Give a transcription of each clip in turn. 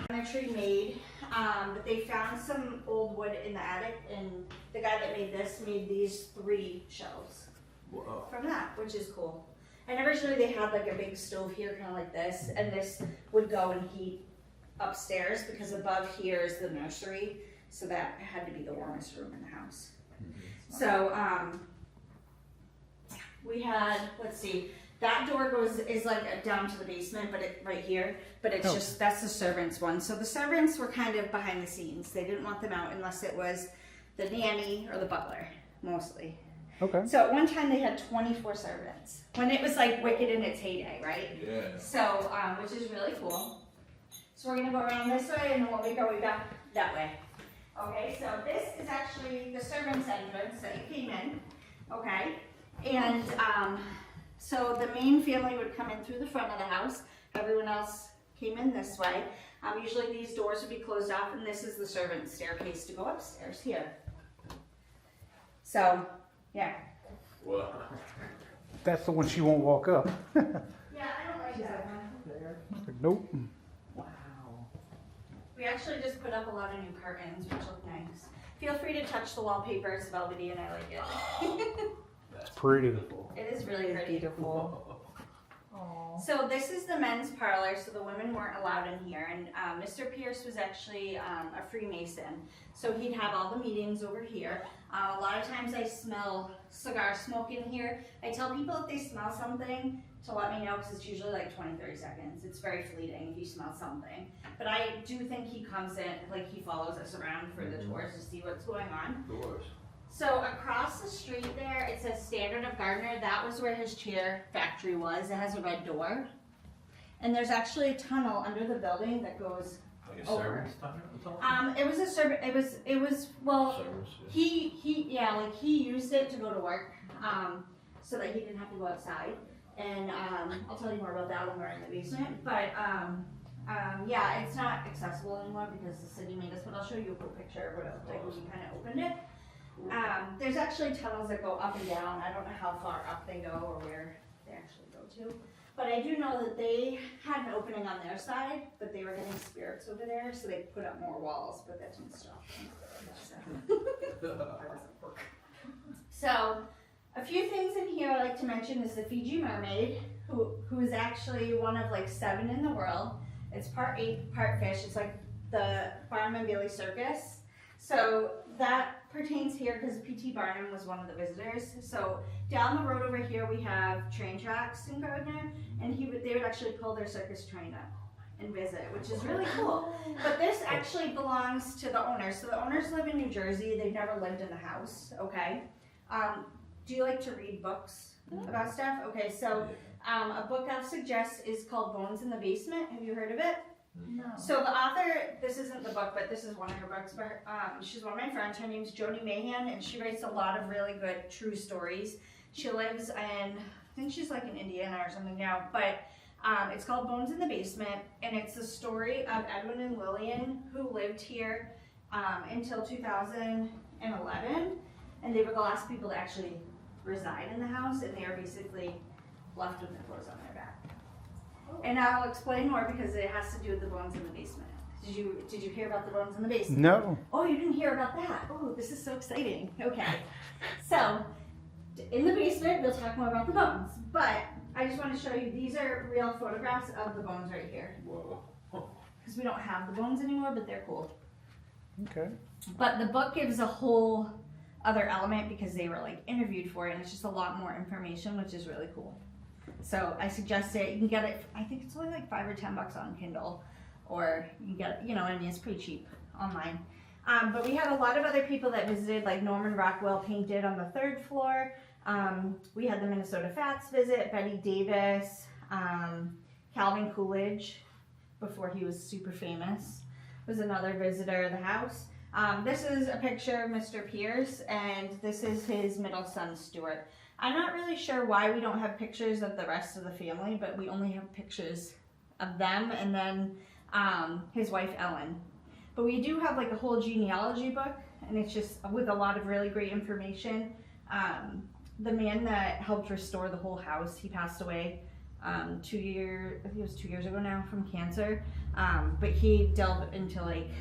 Tree made, but they found some old wood in the attic, and the guy that made this made these 3 shelves. Whoa. From that, which is cool. And originally they had like a big stove here, kind of like this, and this would go and heat upstairs because above here is the nursery, so that had to be the warmest room in the house. So we had, let's see, that door is like down to the basement, but right here, but it's just, that's the servants one. So the servants were kind of behind the scenes. They didn't want them out unless it was the nanny or the butler, mostly. Okay. So at one time they had 24 servants, when it was like Wicked in its heyday, right? Yeah. So, which is really cool. So we're gonna go around this way and then we'll be going back that way. Okay, so this is actually the servants' entrance that you came in, okay? And so the main family would come in through the front of the house. Everyone else came in this way. Usually these doors would be closed off, and this is the servants' staircase to go upstairs here. So, yeah. Wow. That's the one she won't walk up. Yeah, I don't like that one. Nope. Wow. We actually just put up a lot of new curtains, which look nice. Feel free to touch the wallpaper. It's velvety and I like it. That's Pretty. beautiful. It is really pretty. Beautiful. So this is the men's parlor, so the women weren't allowed in here. And Mr. Pierce was actually a Freemason, so he'd have all the meetings over here. A lot of times I smell cigar smoke in here. I tell people if they smell something to let me know, because it's usually like 20-30 seconds. It's very fleeting if you smell something. But I do think he comes in, like he follows us around for the tours to see what's going on. Doors. So across the street there, it says Standard of Gardner. That was where his chair factory was. It has a red door. And there's actually a tunnel under the building that goes, Like a Over. servant's tunnel? it was a servant, it was, well, Servants, yeah. he used it to go to work, so that he didn't have to go outside. And, I'll tell you more about that when we're in the basement, but, yeah, it's not accessible anymore because the city made us, but I'll show you a cool picture of what it looked like when we kind of opened it. There's actually tunnels that go up and down. I don't know how far up they go or where they actually go to. But I do know that they had an opening on their side, but they were getting spirits over there, so they put up more walls, but that didn't stop them. So, a few things in here I like to mention is the Fiji mermaid, who is actually one of like 7 in the world. It's part 8, part fish. It's like the Barnum and Bailey Circus. So that pertains here because P.T. Barnum was one of the visitors. So down the road over here we have train tracks in Gardner, and they would actually pull their circus train up and visit, which is really cool. But this actually belongs to the owners. So the owners live in New Jersey. They've never lived in the house, okay? Do you like to read books about stuff? Okay, so a book I'll suggest is called Bones in the Basement. Have you heard of it? No. So the author, this isn't the book, but this is one of her books, but she's one of my friends. Her name's Joni Mahan, and she writes a lot of really good true stories. She lives in, I think she's like in Indiana or something now, but it's called Bones in the Basement, and it's the story of Edwin and Lillian, who lived here until 2011, and they were the last people to actually reside in the house, and they are basically left with the clothes on their back. And I'll explain more because it has to do with the bones in the basement. Did you hear about the bones in the basement? No. Oh, you didn't hear about that? Oh, this is so exciting. Okay. So, in the basement, we'll talk more about the bones. But I just want to show you, these are real photographs of the bones right here. Whoa. Because we don't have the bones anymore, but they're cool. Okay. But the book gives a whole other element because they were like interviewed for it, and it's just a lot more information, which is really cool. So I suggest it. You can get it, I think it's only like $5 or $10 on Kindle, or you can get, you know what I mean, it's pretty cheap online. But we had a lot of other people that visited, like Norman Rockwell painted on the 3rd floor. We had the Minnesota Fats visit, Betty Davis, Calvin Coolidge, before he was super famous, was another visitor of the house. This is a picture of Mr. Pierce, and this is his middle son, Stuart. I'm not really sure why we don't have pictures of the rest of the family, but we only have pictures of them and then his wife, Ellen. But we do have like a whole genealogy book, and it's just with a lot of really great information. The man that helped restore the whole house, he passed away I think it was 2 years ago now from cancer. But he delved into like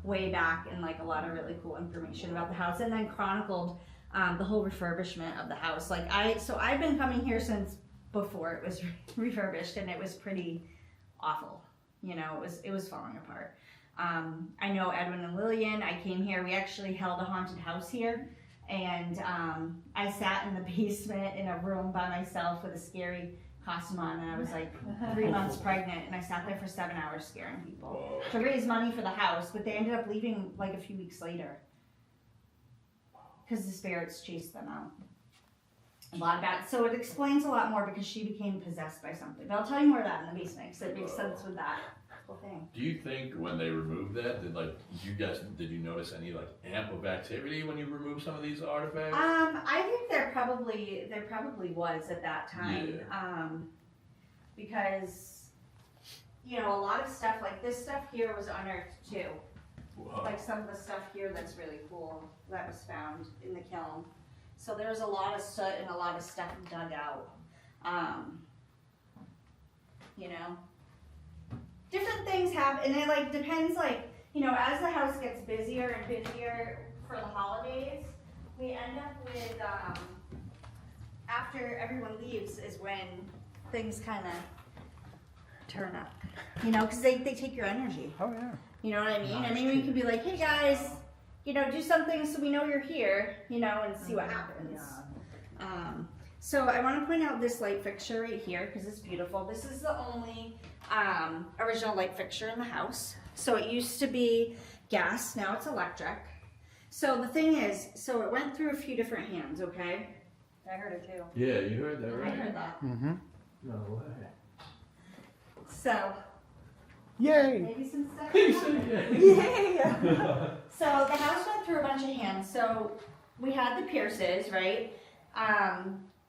way back and like a lot of really cool information about the house, and then chronicled the whole refurbishment of the house. Like I've been coming here since before it was refurbished, and it was pretty awful. You know, it was falling apart. I know Edwin and Lillian. I came here. We actually held a haunted house here, and I sat in the basement in a room by myself with a scary costume on, and I was like 3 months pregnant, and I sat there for 7 hours scaring people to raise money for the house. But they ended up leaving like a few weeks later because the spirits chased them out. A lot of that. So it explains a lot more because she became possessed by something. But I'll tell you more of that in the basement because it makes sense with that whole thing. Do you think when they removed that, did you notice any like amp of activity when you removed some of these artifacts? I think there probably was at that time. Yeah. Because you know, a lot of stuff like this stuff here was unearthed too. Whoa. Like some of the stuff here that's really cool that was found in the kiln. So there's a lot of soot and a lot of stuff dug out. You know, different things happen, and it like depends. Like, you know, as the house gets busier and busier for the holidays, we end up with after everyone leaves is when things kind of turn up. You know, because they take your energy. Oh, yeah. You know what I mean? Nice. I mean, we could be like, hey guys, you know, do something so we know you're here, you know, and see what happens. So I want to point out this light fixture right here because it's beautiful. This is the only original light fixture in the house. So it used to be gas, now it's electric. So the thing is, so it went through a few different hands, okay? I heard it too. Yeah, you heard that I right. heard that. Mm-hmm. No way. So Yay! maybe some stuff. He said yeah. Yeah. So the house went through a bunch of hands. So we had the Pierces, right?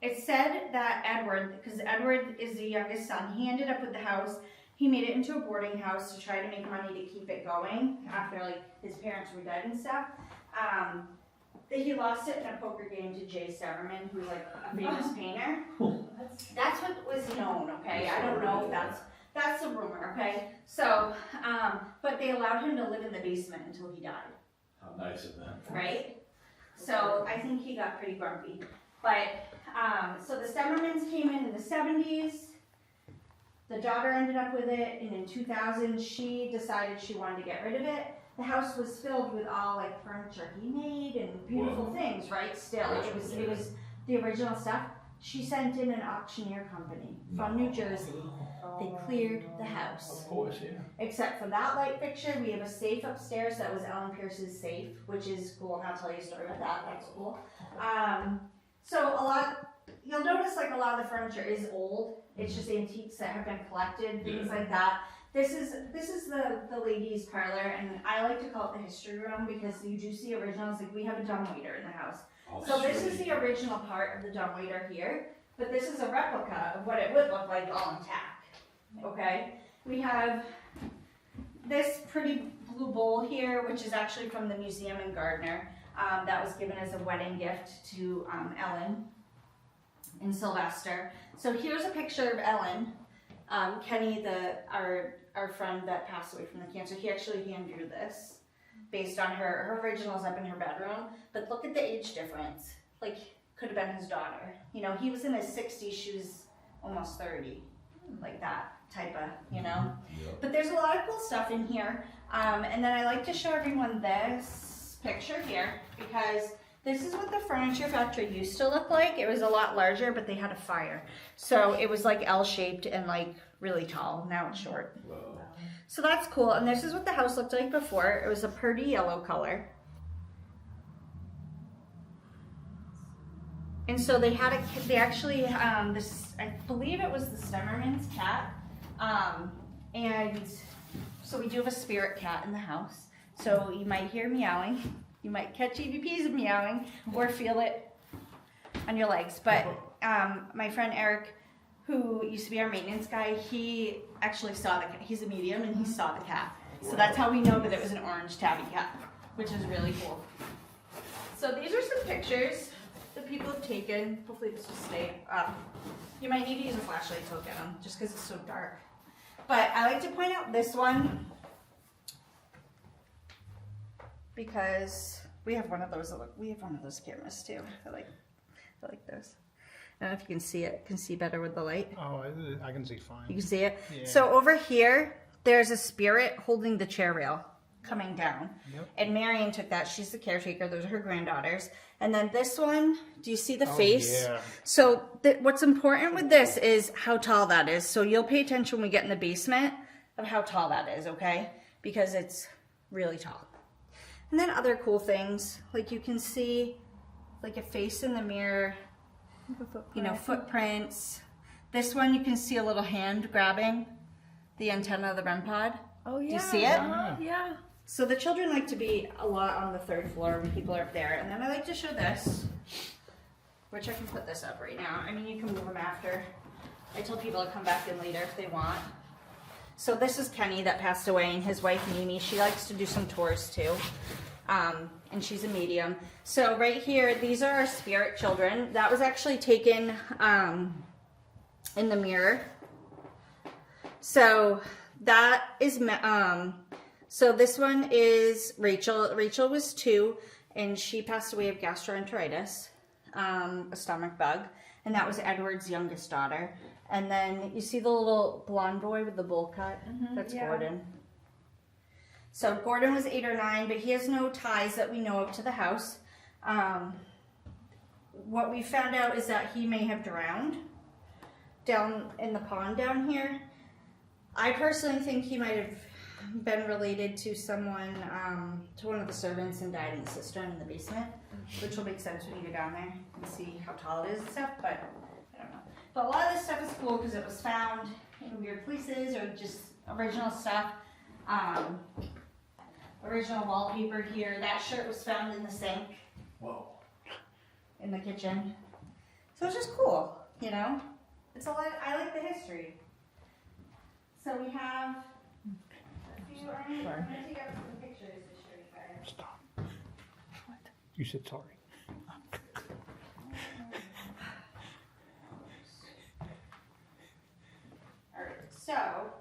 It said that Edward, because Edward is the youngest son, he ended up with the house. He made it into a boarding house to try to make money to keep it going after like his parents were dead and stuff. He lost it in a poker game to Jay Severman, who's like a famous painter. That's what was known, okay? I don't know if that's a rumor, okay? So, but they allowed him to live in the basement until he died, How nice of them. right? So I think he got pretty grumpy. But, so the Severmans came in the 70s. The daughter ended up with it, and in 2000, she decided she wanted to get rid of it. The house was filled with all like furniture he made and beautiful things, right? Still, it was the original stuff. She sent in an auctioneer company from New Jersey. They cleared the house. Of course, yeah. Except for that light fixture, we have a safe upstairs that was Ellen Pierce's safe, which is cool, and I'll tell you a story about that. That's cool. So you'll notice like a lot of the furniture is old. It's just antiques that have been collected, things like that. This is the ladies' parlor, and I like to call it the history room because you do see originals. Like we have a dumbwaiter in the house. So this is the original part of the dumbwaiter here, but this is a replica of what it would look like all intact. Okay, we have this pretty blue bowl here, which is actually from the museum in Gardner. That was given as a wedding gift to Ellen and Sylvester. So here's a picture of Ellen. Kenny, our friend that passed away from the cancer, he actually hand drew this based on her originals up in her bedroom. But look at the age difference. Like, could have been his daughter. You know, he was in his 60s, she was almost 30. Like that type of, you know. Yep. But there's a lot of cool stuff in here. And then I like to show everyone this picture here because this is what the furniture factory used to look like. It was a lot larger, but they had a fire. So it was like L-shaped and like really tall. Now it's short. Whoa. So that's cool. And this is what the house looked like before. It was a pretty yellow color. And so they had they actually, this, I believe it was the Stemmerman's cat. And so we do have a spirit cat in the house. So you might hear meowing. You might catch EVPs of meowing or feel it on your legs. But my friend Eric, who used to be our maintenance guy, he actually saw the cat. He's a medium and he saw the cat. So that's how we know that it was an orange tabby cat, which is really cool. So these are some pictures. The that people have taken. Hopefully this will stay up. You might need to use a flashlight to look at them, just because it's so dark. But I like to point out this one because we have one of those. We have one of those cameras too. I like those. I don't know if you can see it. Can see better with the light. Oh, I can see fine. You can see it. Yeah. So over here, there's a spirit holding the chair rail coming down. Yep. And Marion took that. She's the caretaker. Those are her granddaughters. And then this one, do you see the Oh, face? yeah. So what's important with this is how tall that is. So you'll pay attention when we get in the basement of how tall that is, okay? Because it's really tall. And then other cool things, like you can see like a face in the mirror, you know, footprints. This one you can see a little hand grabbing the antenna of the REM pod. Oh yeah. Do you see it? Yeah. So the children like to be a lot on the third floor when people are up there. And then I like to show this, which I can put this up right now. I mean, you can move them after. I tell people to come back in later if they want. So this is Kenny that passed away, and his wife Mimi. She likes to do some tours too. And she's a medium. So right here, these are our spirit children. That was actually taken in the mirror. So that is, so this one is Rachel. Rachel was 2, and she passed away of gastroenteritis, a stomach bug, and that was Edward's youngest daughter. And then you see the little blonde boy with the bowl cut? That's Gordon. So Gordon was 8 or 9, but he has no ties that we know of to the house. What we found out is that he may have drowned down in the pond down here. I personally think he might have been related to someone, to one of the servants and died in the cistern in the basement, which will make sense when you go down there and see how tall it is and stuff, but I don't know. But a lot of this stuff is cool because it was found in weird places or just original stuff. Original wallpaper here. That shirt was found in the sink. Whoa. In the kitchen. So it's just cool, you know? It's a lot, I like the history. So we have a few, I'm gonna take out some pictures to show you guys. Stop. You said sorry. Alright, so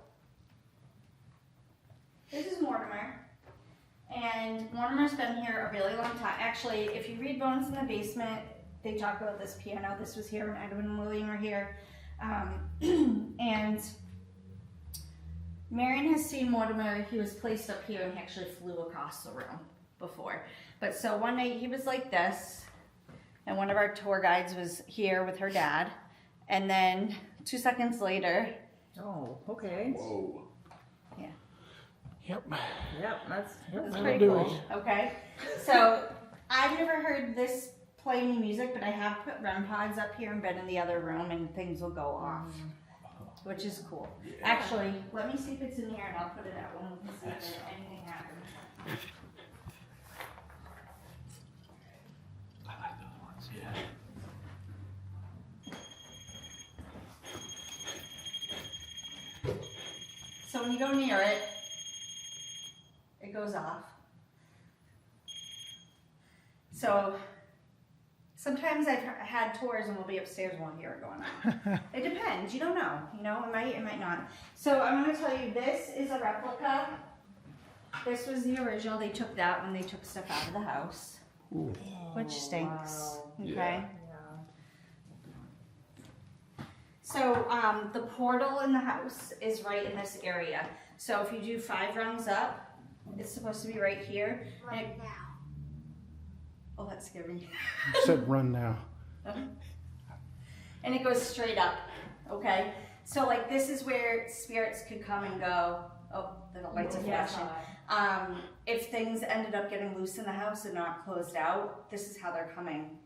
this is Mortimer. And Mortimer's been here a really long time. Actually, if you read Bones in the Basement, they talk about this piano. This was here when Edwin and William were here. And Marion has seen Mortimer. He was placed up here and he actually flew across the room before. But so one night he was like this, and one of our tour guides was here with her dad. And then 2 seconds later, Oh, okay. Whoa. Yep. Yep, that's that's that'll pretty do cool. Okay, so I've never heard this play any music, but I have put REM pods up here and been in the other room, and things will go off, which is cool. Actually, let me see if it's in here, and I'll put it out when we can see if anything happens. I like those ones. Yeah. So when you go near it, it goes off. So sometimes I've had tours and we'll be upstairs and we'll hear it going on. It depends. You don't know. You know, it might not. So I'm going to tell you, this is a replica. This was the original. They took that when they took stuff out of the house, which stinks. Okay. Yeah. So the portal in the house is right in this area. So if you do 5 rungs up, it's supposed to be right here. Right now. Oh, that's scary. Said run now. And it goes straight up, okay? So like this is where spirits could come and go. Oh, the lights are flashing. If things ended up getting loose in the house and not closed out, this is how they're coming.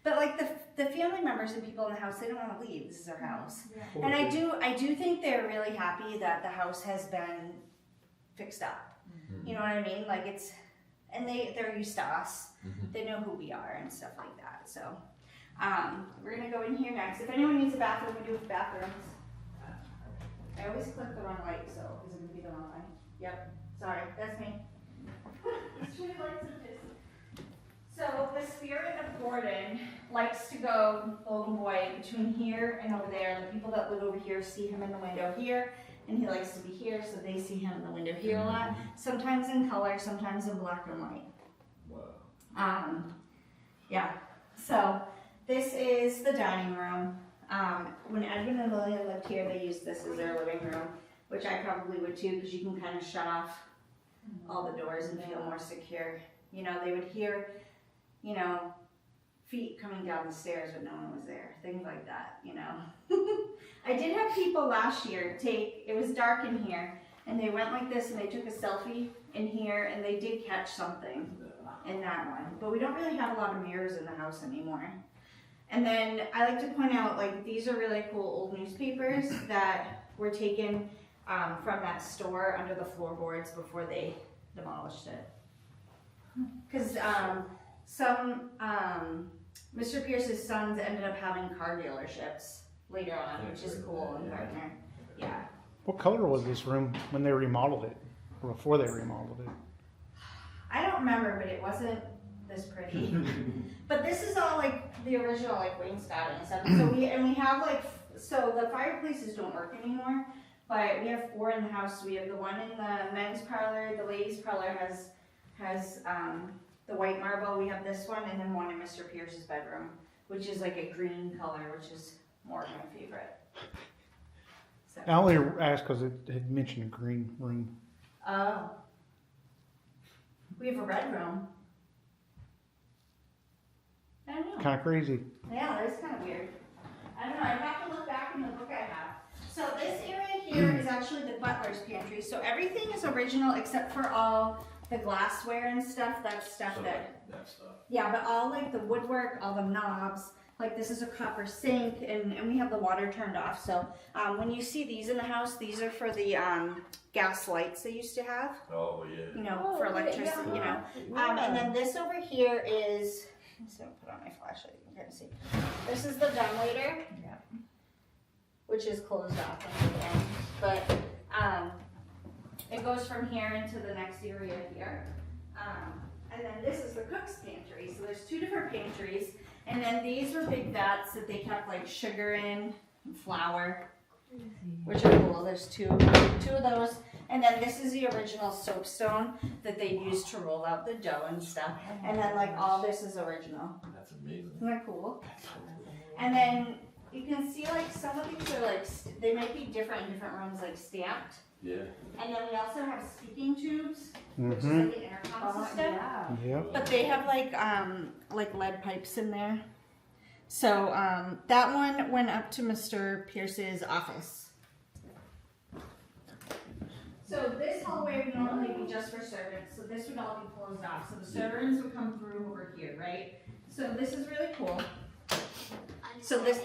But like the family members and people in the house, they don't want to leave. This is their house. Yeah. And I do think they're really happy that the house has been fixed up. Mm-hmm. You know what I mean? Like it's, and they're used to us. Mm-hmm. They know who we are and stuff like that. So we're gonna go in here next. If anyone needs a bathroom, we do have bathrooms. I always click the wrong light, so is it gonna be the wrong light? Yep. Sorry, that's me. So the spirit of Gordon likes to go, Golden Boy, between here and over there. And the people that live over here see him in the window here, and he likes to be here, so they see him in the window here a lot. Sometimes in color, sometimes in black and white. Wow. Yeah. So this is the dining room. When Edwin and Lillian lived here, they used this as their living room, which I probably would too, because you can kind of shut off all the doors and feel more secure. You know, they would hear, you know, feet coming down the stairs, but no one was there. Things like that, you know. I did have people last year it was dark in here, and they went like this and they took a selfie in here, and they did catch something in that one. But we don't really have a lot of mirrors in the house anymore. And then I like to point out, like, these are really cool old newspapers that were taken from that store under the floorboards before they demolished it. Because Mr. Pierce's sons ended up having car dealerships later on, which is cool and partner. Yeah. What color was this room when they remodeled it, or before they remodeled it? I don't remember, but it wasn't this pretty. But this is all like the original like wainscoting and stuff. So we have like, so the fireplaces don't work anymore, but we have 4 in the house. We have the one in the men's parlor, the ladies' parlor has the white marble. We have this one, and then one in Mr. Pierce's bedroom, which is like a green color, which is more of my favorite. So. I only asked because it had mentioned a green room. Oh. We have a red room. I don't know. Kind of crazy. Yeah, that is kind of weird. I don't know. I'd have to look back in the book I have. So this area here is actually the butler's pantry. So everything is original except for all the glassware and stuff. That's stuff So that. that stuff. Yeah, but all like the woodwork, all the knobs. Like this is a copper sink, and we have the water turned off. So when you see these in the house, these are for the gas lights they used to have. Oh, yeah. You know, for electricity. You know. And then this over here is. I'm just gonna put on my flashlight. You can kind of see. This is the dumbwaiter. Yeah. Which is closed off on the end, but it goes from here into the next area here. And then this is the cook's pantry. So there's 2 different pantries, and then these were big vats that they kept like sugar in, and flour, which are cool. There's two of those, and then this is the original soapstone that they used to roll out the dough and stuff. And then like all this is original. That's amazing. Isn't that cool? And then you can see like some of these are like, they might be different in different rooms, like stamped. Yeah. And then we also have speaking tubes, which is Mm-hmm. like an intercom system. Yeah. Yep. But they have like lead pipes in there. So that one went up to Mr. Pierce's office. So this hallway would normally be just for servants. So this would all be closed off. So the servants would come through over here, right? So this is really cool. So this,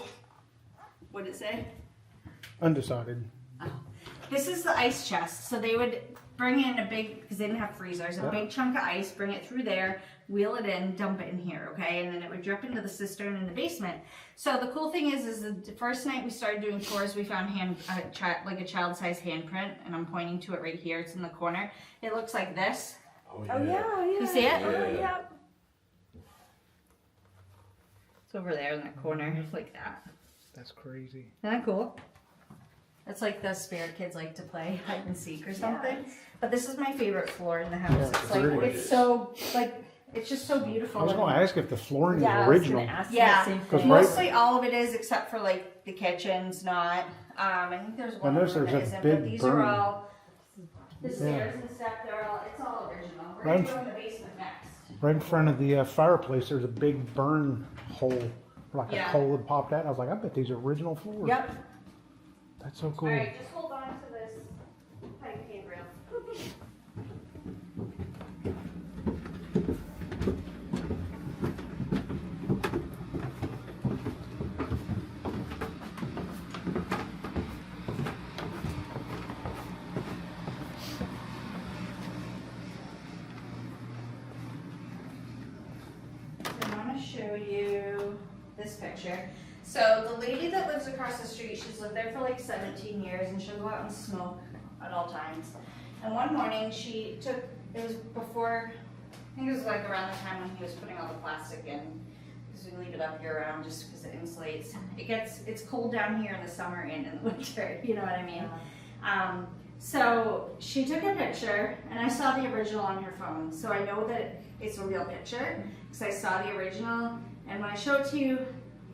what did it say? Undecided. This is the ice chest. So they would bring in a big, because they didn't have freezers, a big chunk of ice, bring it through there, wheel it in, dump it in here, okay? And then it would drip into the cistern in the basement. So the cool thing is the first night we started doing tours, we found like a child-sized handprint, and I'm pointing to it right here. It's in the corner. It looks like this. Oh yeah, yeah. You see it? Oh, yeah. It's over there in that corner, like that. That's crazy. Isn't that cool? It's like the spirit kids like to play hide and seek or something. Yes. But this is my favorite floor in the house. Yeah, It's it's like really it's so like it's just so beautiful. I was going to ask if the flooring Yeah, is I was original. gonna ask Yeah. that same Because thing. right- Mostly all of it is, except for like the kitchen's not. I think there's one noticed room there's that a isn't, big but these burn. are all the stairs and stuff. It's all original. We're Right. gonna go in the basement next. Right in front of the fireplace, there's a big burn hole, like Yeah. a hole had popped out. I was like, I bet these are original floors. Yep. That's so cool. All right, just hold on to this pipe handrail. I want to show you this picture. So the lady that lives across the street, she's lived there for like 17 years, and she'll go out and smoke at all times. And one morning she took, it was before, I think it was like around the time when he was putting all the plastic in. because we leave it up year round just because it insulates. It's cold down here in the summer and in the winter, you know what I mean? So she took a picture, and I saw the original on her phone, so I know that it's a real picture because I saw the original. And when I show it to you,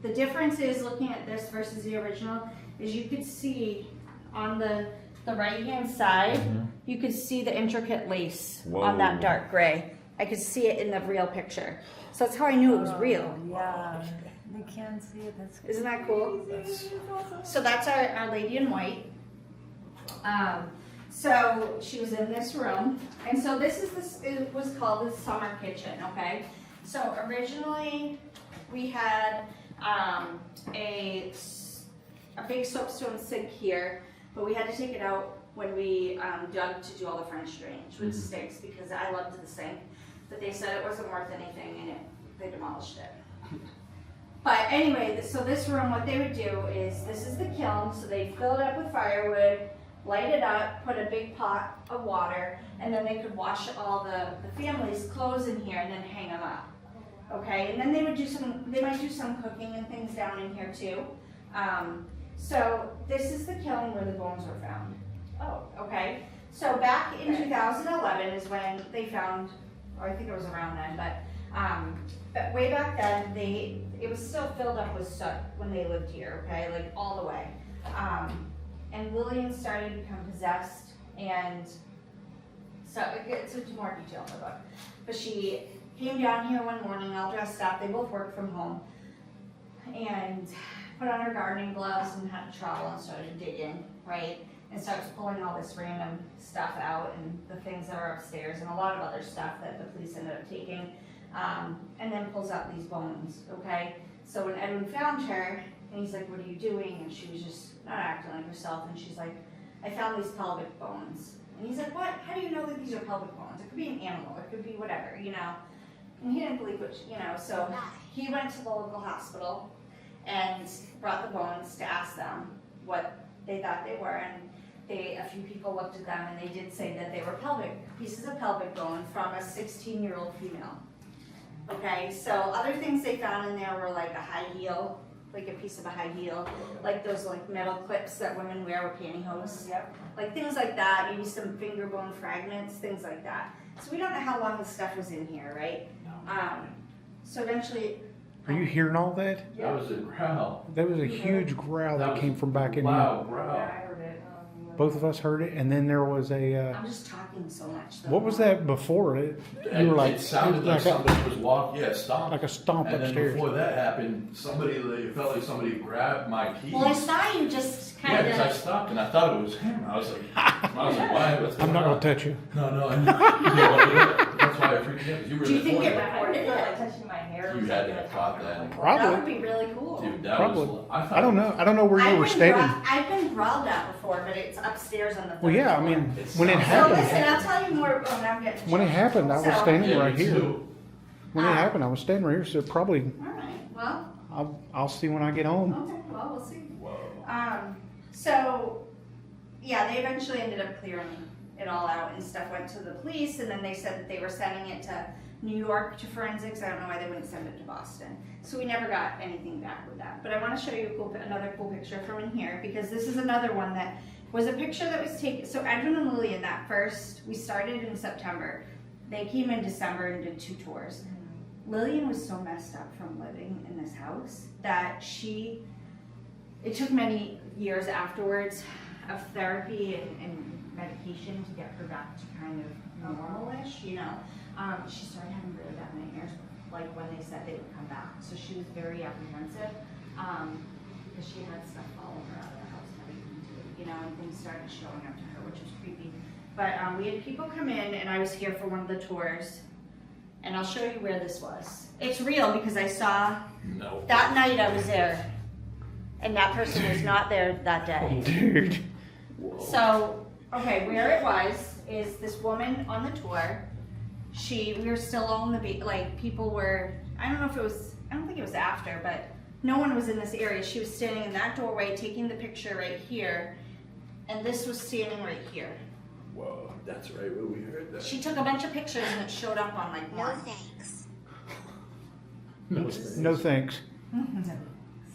the difference is looking at this versus the original is you could see on the right hand side, you could see the intricate lace on that Whoa. dark gray. I could see it in the real picture, so that's how I knew it was real. Yeah, they can see it, that's crazy. Isn't that cool? So that's our lady in white. So she was in this room, and so it was called the summer kitchen, okay? So originally we had a big soapstone sink here, but we had to take it out when we dug to do all the French drainage, which stinks because I loved the sink, but they said it wasn't worth anything and they demolished it. But anyway, so this room, what they would do is, this is the kiln, so they fill it up with firewood, light it up, put a big pot of water, and then they could wash all the family's clothes in here and then hang them up. Okay, and then they might do some cooking and things down in here too. So this is the kiln where the bones were found. Oh, okay. So back in 2011 is when they found, or I think it was around then, but way back then, it was still filled up with soot when they lived here, okay, like all the way. And Lillian started to become possessed, and so it gets into more detail in the book. But she came down here one morning all dressed up, they both worked from home, and put on her gardening gloves and had a trowel and started digging, right? And starts pulling all this random stuff out and the things that are upstairs and a lot of other stuff that the police ended up taking. And then pulls out these bones, okay? So when Edwin found her, and he's like, what are you doing? And she was just not acting like herself, and she's like, I found these pelvic bones. And he's like, what? How do you know that these are pelvic bones? It could be an animal, it could be whatever, you know? And he didn't believe what, you know, so he went to the local hospital and brought the bones to ask them what they thought they were, and a few people looked at them and they did say that they were pieces of pelvic bone from a 16-year-old female. Okay, so other things they found in there were like a high heel, like a piece of a high heel, like those like metal clips that women wear with pantyhose. Yep. Like things like that, maybe some finger bone fragments, things like that. So we don't know how long the stuff was in here, right? So eventually. Are you hearing all that? That was a growl. That was a huge growl that came from back in Loud here. growl. Yeah, I heard it. Both of us heard it, and then there was a. I'm just talking so much. Though. What was that before it? You were like, It sounded like somebody was walking, stomp. like a stomp And then upstairs. before that happened, it felt like somebody grabbed my keys. Well, I saw you just Yeah, kind because I of. stopped and I thought it was him. I was like, why? What's I'm going not on? gonna touch you. No, that's why I freaked out. You were Do you in the think it corner. I feel like touching my hair. You had to have caught that. Probably. That would be really cool. Dude, that Probably. was. thought I don't know. I don't know where you were standing. I've been growled at before, but it's upstairs on the third Well, yeah. I floor. mean, It when it sounds- So listen, happened, I'll tell you more. Oh, now I'm getting. when it happened, I was So- standing Yeah, right me here. too. When it happened, I was standing right here. So probably, All right. Well. I'll see when I get home. Okay. Well, we'll see. Whoa. So, yeah, they eventually ended up clearing it all out and stuff went to the police, and then they said that they were sending it to New York to forensics. I don't know why they wouldn't send it to Boston. So we never got anything back with that. But I want to show you another cool picture from in here, because this is another one that was a picture that was taken. So Edwin and Lillian, that first, we started in September. They came in December and did 2 tours. Lillian was so messed up from living in this house that it took many years afterwards of therapy and medication to get her back to kind of normal-ish, you know. She started having really bad nightmares, like when they said they would come back. So she was very apprehensive because she had stuff following her out of the house and everything too, you know, and things started showing up to her, which was creepy. But we had people come in, and I was here for one of the tours, and I'll show you where this was. It's real because I saw No. that night I was there, and that person was not there that day. Dude. So, okay, where it was is this woman on the tour. We were still on the like people were. I don't know if it was. I don't think it was after, but no one was in this area. She was standing in that doorway taking the picture right here, and this was standing right here. Whoa, that's right where we heard that. She took a bunch of pictures and it showed up on like No one. thanks. No thanks.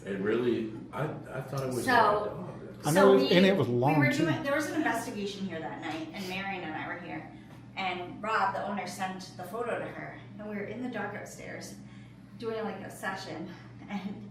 It really, I thought it was. So- a dog. I know, and it was long, we were too. there was an investigation here that night, and Marion and I were here, and Rob, the owner, sent the photo to her, and we were in the dark upstairs doing like a session, and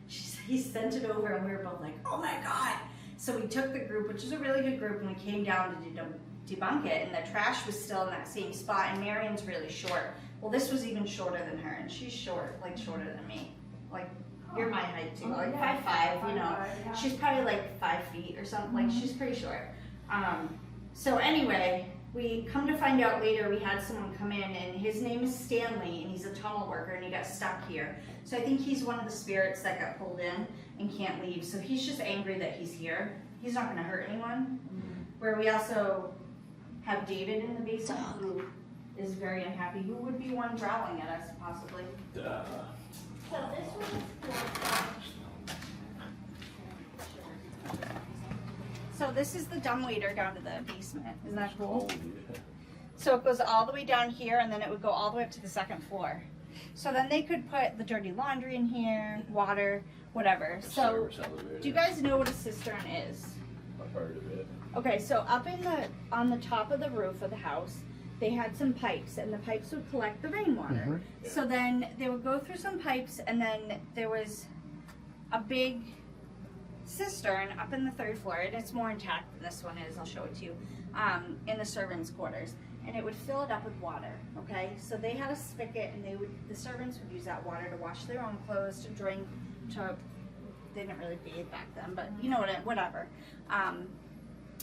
he sent it over, and we were both like, oh my god. So we took the group, which is a really good group, and we came down to debunk it, and the trash was still in that same spot, and Marion's really short. Well, this was even shorter than her, and she's short, like shorter than me. Like, you're my height too, like 5'5", you know. She's probably like 5 feet or something, like she's pretty short. So anyway, we come to find out later we had someone come in, and his name is Stanley, and he's a tunnel worker, and he got stuck here. So I think he's one of the spirits that got pulled in and can't leave. So he's just angry that he's here. He's not gonna hurt anyone. Where we also have David in the basement who is very unhappy, who would be one growling at us possibly. Duh. So this was So this is the dumbwaiter down to the basement. Isn't that cool? Oh, yeah. So it goes all the way down here, and then it would go all the way up to the second floor. So then they could put the dirty laundry in here, water, whatever. So Service elevator. do you guys know what a cistern is? I've heard of it. Okay, so up on the top of the roof of the house, they had some pipes, and the pipes would collect the rainwater. So then they would go through some pipes, and then there was a big cistern up in the third floor, and it's more intact than this one is. I'll show it to you. In the servants' quarters, and it would fill it up with water. Okay, so they had a spigot, and the servants would use that water to wash their own clothes, to drink, they didn't really bathe back then, but you know whatever.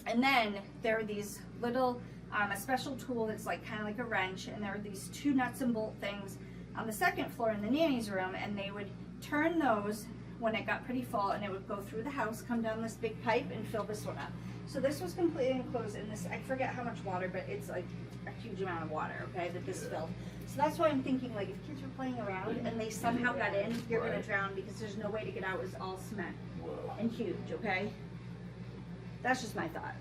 And then there are these little, a special tool that's like kind of like a wrench, and there are these 2 nuts and bolt things on the second floor in the nanny's room, and they would turn those when it got pretty full, and it would go through the house, come down this big pipe, and fill this one up. So this was completely enclosed in this, I forget how much water, but it's like a huge amount of water, okay, that this filled. So that's why I'm thinking, like, if kids were playing around and they somehow got in, you're gonna drown because there's no way to get out. It's all cement Whoa. and huge, okay? That's just my thought.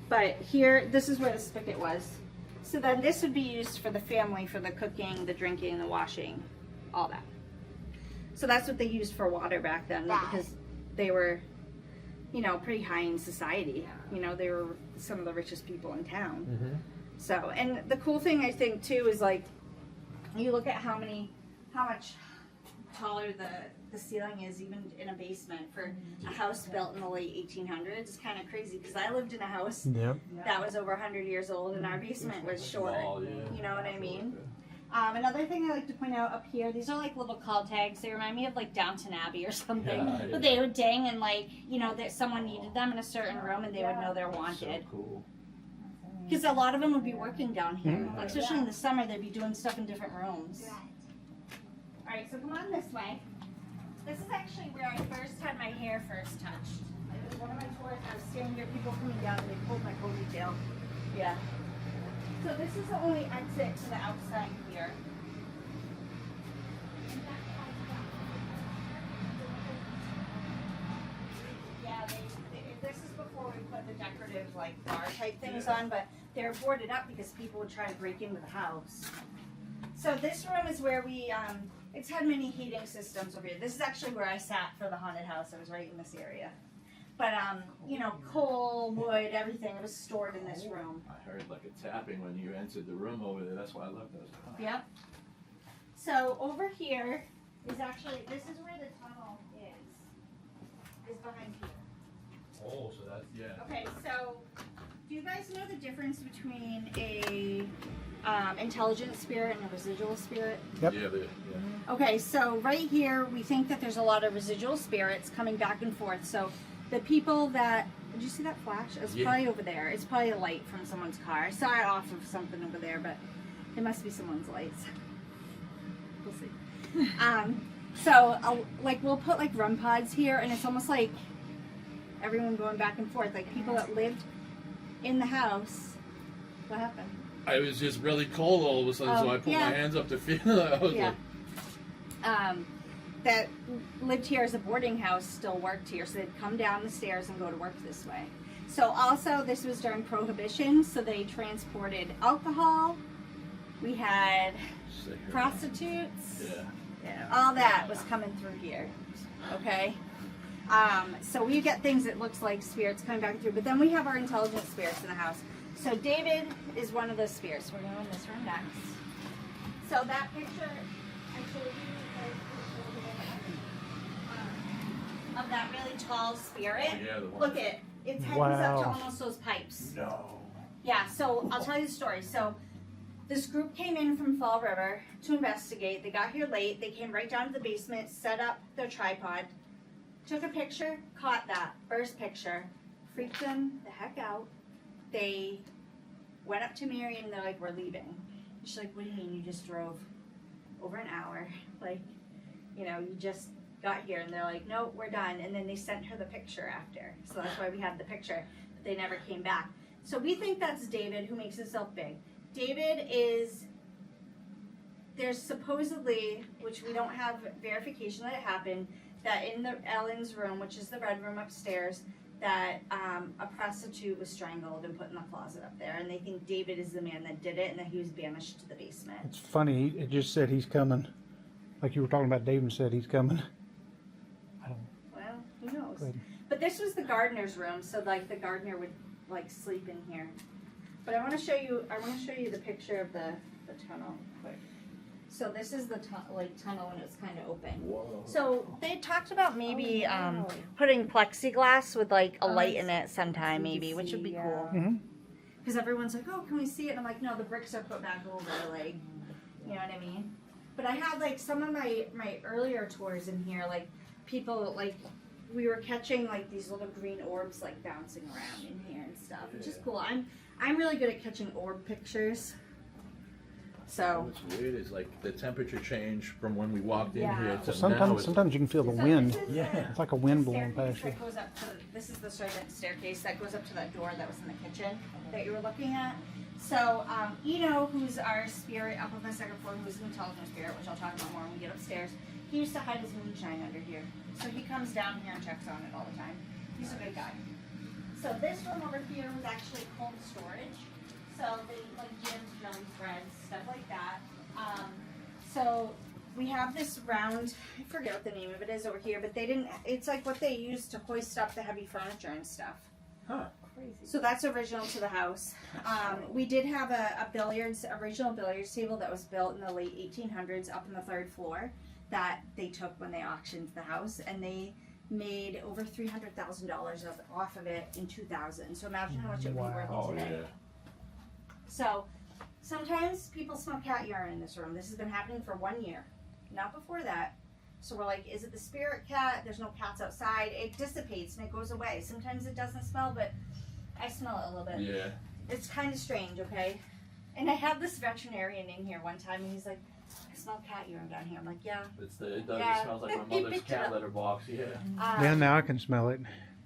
But here, this is where the spigot was. So then this would be used for the family, for the cooking, the drinking, the washing, all that. So that's what they used for water back then, because they were, you know, pretty high in society. You know, they were some of the richest people in town. So, and the cool thing I think too is like, you look at how much taller the ceiling is even in a basement for a house built in the late 1800s. It's kind of crazy because I lived in a house Yep. that was over 100 years old, and our basement was short. Small, yeah. You know what I mean? Another thing I like to point out up here, these are like little call tags. They remind me of like Downton Abbey or something. Yeah, But they would ding, and like, you know, that someone needed them in a certain room, and they would know they're So wanted. cool. Because a lot of them would be working down here. Like, especially in the summer, they'd be doing stuff in different rooms. Alright, so come on this way. This is actually where I first had my hair first touched. It was one of my tours. I was standing here, people coming down, and they pulled my ponytail. Yeah. So this is the only exit to the outside here. Yeah, this is before we put the decorative like bar type things on, but they're boarded up because people would try to break into the house. So this room is where we, it's had many heating systems over here. This is actually where I sat for the haunted house. I was right in this area. But, you know, coal, wood, everything, it was stored in this room. I heard like a tapping when you entered the room over there. That's why I love those. Yep. So over here is actually, this is where the tunnel is behind here. Oh, so that's, yeah. Okay, so do you guys know the difference between a intelligent spirit and a residual spirit? Yep. Yeah, Okay, so right here we think that there's a lot of residual spirits coming back and forth. So the people that, did you see that flash? It's Yeah. probably over there. It's probably a light from someone's car. I saw it off of something over there, but it must be someone's lights. We'll see. Like we'll put like REM pods here, and it's almost like everyone going back and forth, like people that lived in the house. What happened? I was just really cold all of a sudden, so I put yeah. my hands up to feel it. I was Yeah. like, That lived here as a boarding house still worked here, so they'd come down the stairs and go to work this way. So also this was during Prohibition, so they transported alcohol. We had cigarette. prostitutes. Yeah. all that was coming through here. Okay. So we get things that looks like spirits coming back through, but then we have our intelligent spirits in the house. So David is one of those spirits. We're going in this room next. So that picture I showed you of that really tall spirit. Yeah, the one. Look at its head was up to Wow. almost those pipes. No. Yeah, so I'll tell you the story. So this group came in from Fall River to investigate. They got here late. They came right down to the basement, set up their tripod, took a picture, caught that first picture, freaked them the heck out. They went up to Mary and they're like, we're leaving. She's like, what do you mean you just drove over an hour? Like, you know, you just got here. And they're like, no, we're done. And then they sent her the picture after. So that's why we have the picture. But they never came back. So we think that's David, who makes himself big. David is, there's supposedly, which we don't have verification that it happened, that in the Ellen's room, which is the red room upstairs, that a prostitute was strangled and put in the closet up there. And they think David is the man that did it and that he was banished to the basement. It's funny. It just said he's coming. Like you were talking about, David said he's coming. I don't. Well, who knows? Go ahead. But this was the gardener's room, so like the gardener would like sleep in here. But I want to show you the picture of the tunnel quick. So this is the tunnel when it's kind of open. Whoa. So they talked about maybe Oh, wow. putting plexiglass with like a Oh, light I in it sometime, see, maybe, which would be yeah. cool. Mm-hmm. Because everyone's like, oh, can we see it? And I'm like, no, the bricks are put back over, like, you know what I mean? But I had like some of my earlier tours in here, like people like we were catching like these little green orbs like bouncing around in here and stuff, which is cool. I'm really good at catching orb pictures. So What's weird is like the temperature change from when we walked in Yeah. here to Well, now. sometimes you can feel the So wind. this is Yeah. the It's like a wind blowing staircase past you. that goes up to this is the servant staircase that goes up to that door that was in the kitchen that you were looking at. So Eno, who's our spirit up on the second floor, who's an intelligent spirit, which I'll talk about more when we get upstairs, he used to hide his moonshine under here. So he comes down here and checks on it all the time. He's a good guy. So this room over here was actually cold storage. So they like jams, jellies, breads, stuff like that. So we have this round, I forget what the name of it is over here, but they didn't, it's like what they use to hoist up the heavy furniture and stuff. Huh. Crazy. So that's original to the house. We did have a original billiards table that was built in the late 1800s up on the third floor that they took when they auctioned the house, and they made over $300,000 off of it in 2000. So imagine how much it would be worth Oh today. yeah. So sometimes people smell cat urine in this room. This has been happening for 1 year, not before that. So we're like, is it the spirit cat? There's no cats outside. It dissipates and it goes away. Sometimes it doesn't smell, but I smell it a little bit. Yeah. It's kind of strange, okay? And I had this veterinarian in here one time, and he's like, I smell cat urine down here. I'm like, yeah. It does. Yeah. It smells like He my mother's picked it cat up. litter box. Yeah. Yeah, now I can smell it.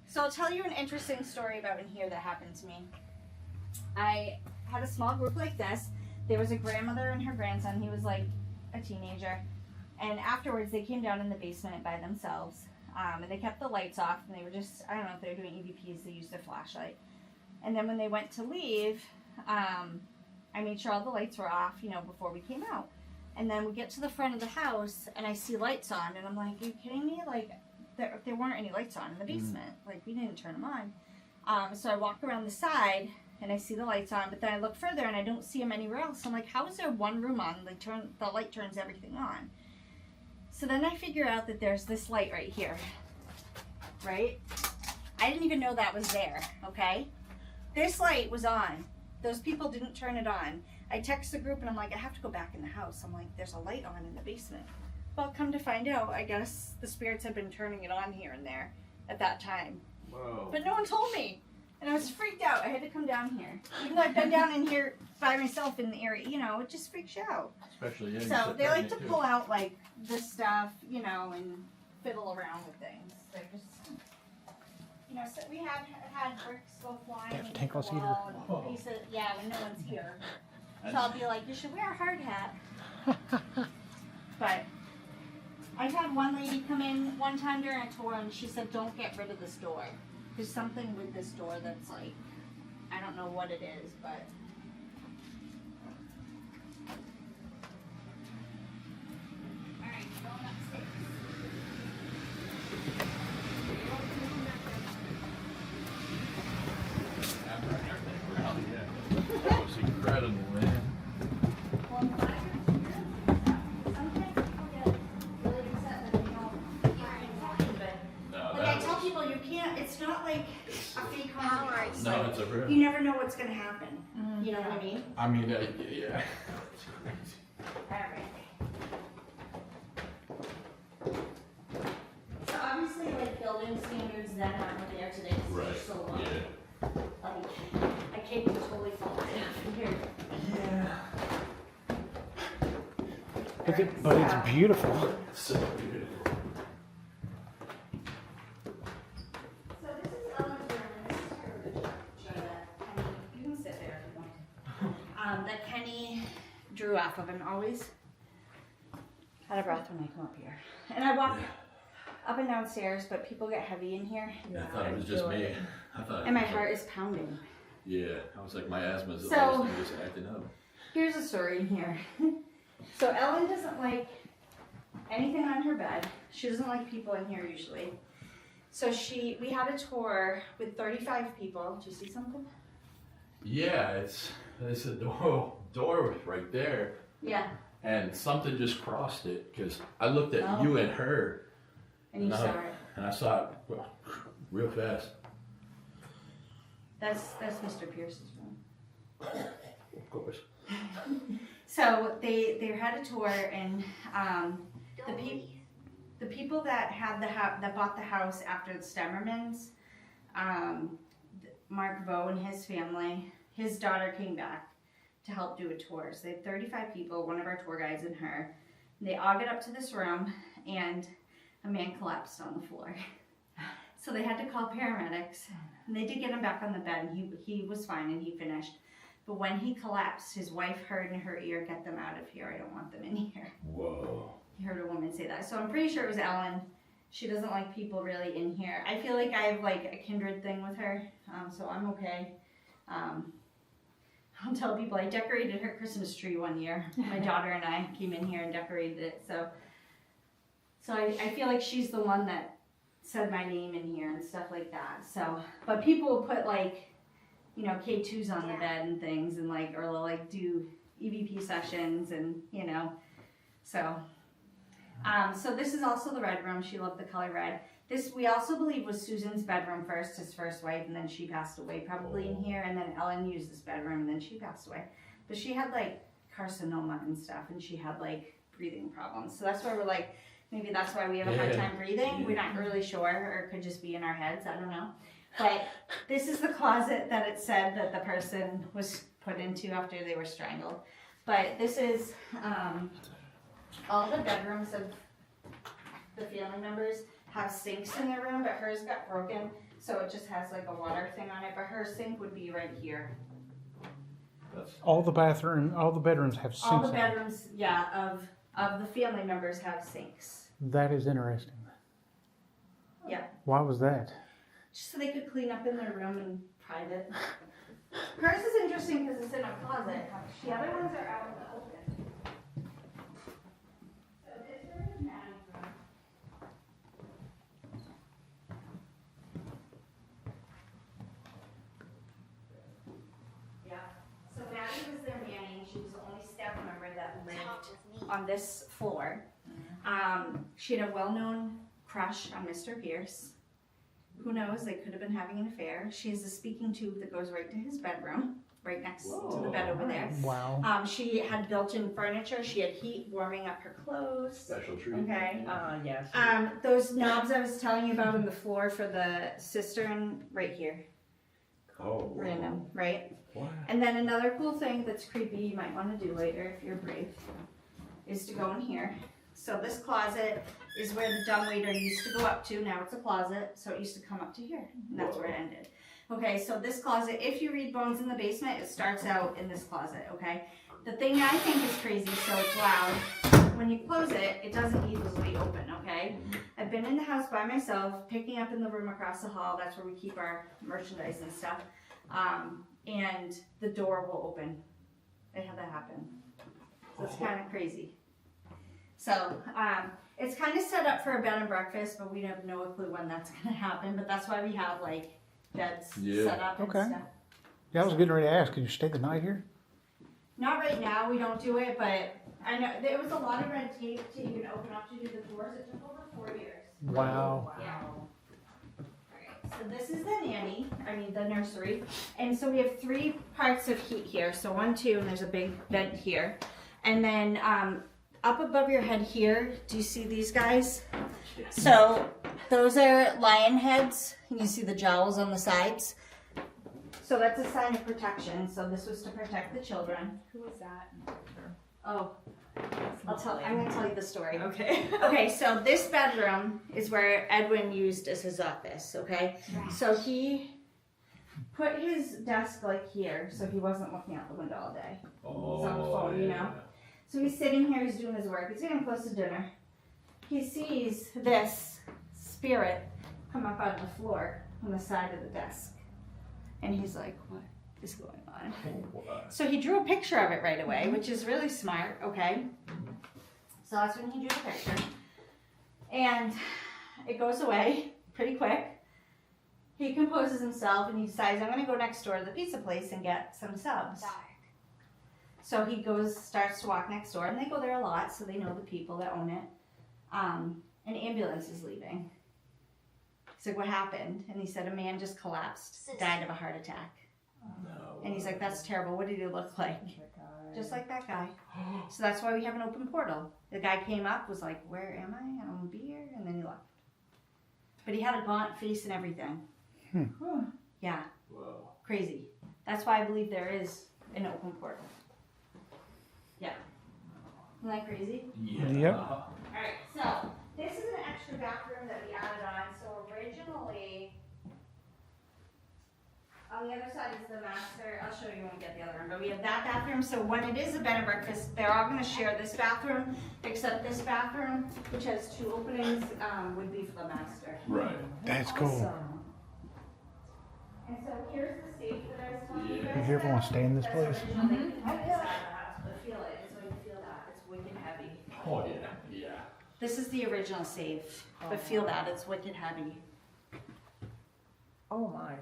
So I'll tell you an interesting story about in here that happened to me. I had a small group like this. There was a grandmother and her grandson. He was like a teenager. And afterwards, they came down in the basement by themselves. And they kept the lights off. And they were just, I don't know if they were doing EVPs. They used their flashlight. And then when they went to leave, I made sure all the lights were off, you know, before we came out. And then we get to the front of the house, and I see lights on. And I'm like, are you kidding me? Like, there weren't any lights on in the basement. Like, we didn't turn them on. So I walk around the side, and I see the lights on. But then I look further, and I don't see them anywhere else. I'm like, how is there one room on? The light turns everything on. So then I figure out that there's this light right here. Right? I didn't even know that was there, okay? This light was on. Those people didn't turn it on. I text the group and I'm like, I have to go back in the house. I'm like, there's a light on in the basement. Well, come to find out, I guess the spirits had been turning it on here and there at that time. Whoa. But no one told me. And I was freaked out. I had to come down here. Even though I've been down in here by myself in the area, you know, it just freaks you out. Especially yeah. you So said they like to pregnant, pull out like this stuff, you know, and fiddle around with things. They're just, you know, so we have had bricks go flying They have into tankless the wall and pieces, yeah, when no one's here. So I'll be like, you should wear a hard hat. But I had one lady come in one time during a tour and she said, don't get rid of this door. There's something with this door that's like, I don't know what it is, but. Alright, go you never know what's gonna happen. You know what I mean? I mean, yeah. Alright. So obviously, like, building standards then aren't there today, 'cause Right, they're so long. yeah. Like, I can't even totally fall in here. Yeah. But it's beautiful. So beautiful. So this is Ellen's room, and this is her original picture that Kenny, you can sit there if you want. That Kenny drew off of and always out of breath when I come up here. And I walk up and downstairs, but people get heavy in here, I thought it was just me. I thought. and my heart is pounding. Yeah, I was like, my asthma is So- just acting up. Here's a story in here. So Ellen doesn't like anything on her bed. She doesn't like people in here usually. So we had a tour with 35 people. Do you see something? Yeah, it's a door right there, Yeah. and something just crossed it because I looked at Oh. you and her, And you No. saw it. and I saw it well, real fast. That's Mr. Pierce's room. Of course. So they had a tour, and the people that had that bought the house after the Stemmermans, Mark Vo and his family, his daughter came back to help do a tour. So they had 35 people, one of our tour guides and her. And they all get up to this room, and a man collapsed on the floor. So they had to call paramedics, and they did get him back on the bed, and he was fine, and he finished. But when he collapsed, his wife heard in her ear, "Get them out of here, I don't want them in here." Whoa. He heard a woman say that. So I'm pretty sure it was Ellen. She doesn't like people really in here. I feel like I have like a kindred thing with her, so I'm okay. I'll tell people I decorated her Christmas tree one year. My daughter and I came in here and decorated it. So I feel like she's the one that said my name in here and stuff like that. So, but people will put like, you know, K2s on the bed and things, and like, or they'll like do EVP sessions, and you know, so. So this is also the red room. She loved the color red. This we also believe was Susan's bedroom first, his first wife, and then she passed away probably in here, and then Ellen used this bedroom, and then she passed away. But she had like carcinoma and stuff, and she had like breathing problems. So that's why we're like, maybe that's why we have a hard time breathing. We're not really sure, or it could just be in our heads. I don't know. But this is the closet that it said that the person was put into after they were strangled. But this is all the bedrooms of the family members have sinks in their room, but hers got broken, so it just has like a water thing on it. But her sink would be right here. All the bedrooms have sinks. All the in them. bedrooms, yeah, of the family members have sinks. That is interesting. Yeah. Why was that? Just so they could clean up in their room in private. Hers is interesting because it's in a closet. The other ones are out in the open. So this room is Maddie's room. Yeah. So Maddie was their nanny. She was the only staff member that lived on this floor. She had a well-known crush on Mr. Pierce. Who knows, they could have been having an affair. She has a speaking tube that goes right to his bedroom, right next to the bed over there. Wow. She had built-in furniture. She had heat warming up her clothes. Special treat. Okay. Yes. Those knobs I was telling you about on the floor for the cistern, right here. Oh. Random, right? Wow. And then another cool thing that's creepy you might want to do later if you're brave is to go in here. So this closet is where the dumbwaiter used to go up to. Now it's a closet, so it used to come up to here, and that's where it ended. Okay, so this closet, if you read Bones in the Basement, it starts out in this closet, okay? The thing I think is crazy, so it's loud, when you close it, it doesn't easily open, okay? I've been in the house by myself, picking up in the room across the hall. That's where we keep our merchandise and stuff. And the door will open. I had that happen. So it's kind of crazy. So it's kind of set up for a bed and breakfast, but we have no clue when that's going to happen. But that's why we have like beds set up and Okay. stuff. Yeah, I was getting ready to ask, can you stay the night here? Not right now, we don't do it, but I know there was a lot of red tape to even open up to do the tours. It took over 4 years. Wow. Yeah. Alright, So this is the nursery. And so we have 3 parts of heat here. So 1, 2, and there's a big vent here. And then up above your head here, do you see these guys? So those are lion heads. You see the jowls on the sides. So that's a sign of protection. So this was to protect the children. Who was that? Oh, I'm gonna tell you the story. Okay. Okay, so this bedroom is where Edwin used as his office, okay? So he put his desk like here, so he wasn't looking out the window all day. Oh, He's on the phone, you know? So he's sitting here, he's doing his work, he's getting close to dinner. He sees this spirit come up out of the floor on the side of the desk. And he's like, what is going on? So he drew a picture of it right away, which is really smart, okay? So that's when he drew the picture. And it goes away pretty quick. He composes himself and he decides, I'm gonna go next door to the pizza place and get some subs. So he starts to walk next door, and they go there a lot, so they know the people that own it. An ambulance is leaving. He's like, what happened? And he said, a man just collapsed, died of a heart attack. No. And he's like, that's terrible. What did he look like? Just like that guy. So that's why we have an open portal. The guy came up, was like, where am I? I don't want to be here. And then he left. But he had a gaunt face and everything. Yeah, Whoa. crazy. That's why I believe there is an open portal. Yeah. Isn't that crazy? Yeah. Yep. Alright, so this is an extra bathroom that we added on. So originally, on the other side is the master. I'll show you when we get the other room. But we have that bathroom. So when it is a bed and breakfast, they're all going to share this bathroom, except this bathroom, which has 2 openings, would be for the master. Right. That's cool. Awesome. And so here's the safe that I was telling you guys. Does everyone stay in this That's place? original. They can have it inside the house, but feel it. So you feel that. It's wicked heavy. Oh yeah. Yeah. This is the original safe, but feel that. It's wicked heavy. Oh my,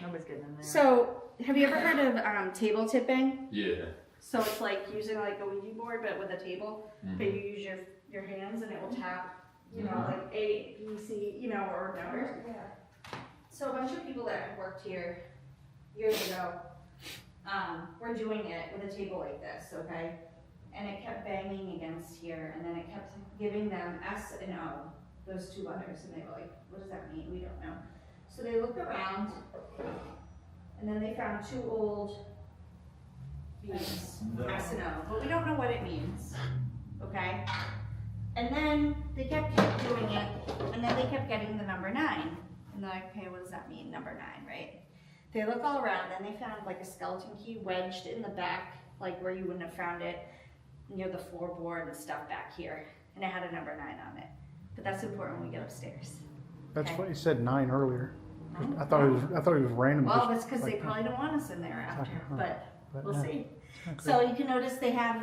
nobody's getting in there. So, have you ever heard of table tipping? Yeah. So it's like using like a Ouija board, but with a table. But you use your hands, and it will tap, you know, like A, B, C, you know, or numbers. Yeah. So a bunch of people that had worked here years ago were doing it with a table like this, okay? And it kept banging against here, and then it kept giving them S and O, those 2 letters, and they were like, what does that mean? We don't know. So they looked around, and then they found 2 old B's, S and O, but we don't know what it means, okay? And then they kept doing it, and then they kept getting the number 9. And they're like, okay, what does that mean, number 9, right? They look all around, and they found like a skeleton key wedged in the back, like where you wouldn't have found it, near the floorboard and stuff back here. And it had a number 9 on it. But that's important when we get upstairs. That's Okay. what he said 9 earlier. I thought it was random. Well, just that's because they like, probably don't want us in there after, but we'll yeah. see. Okay. So you can notice they have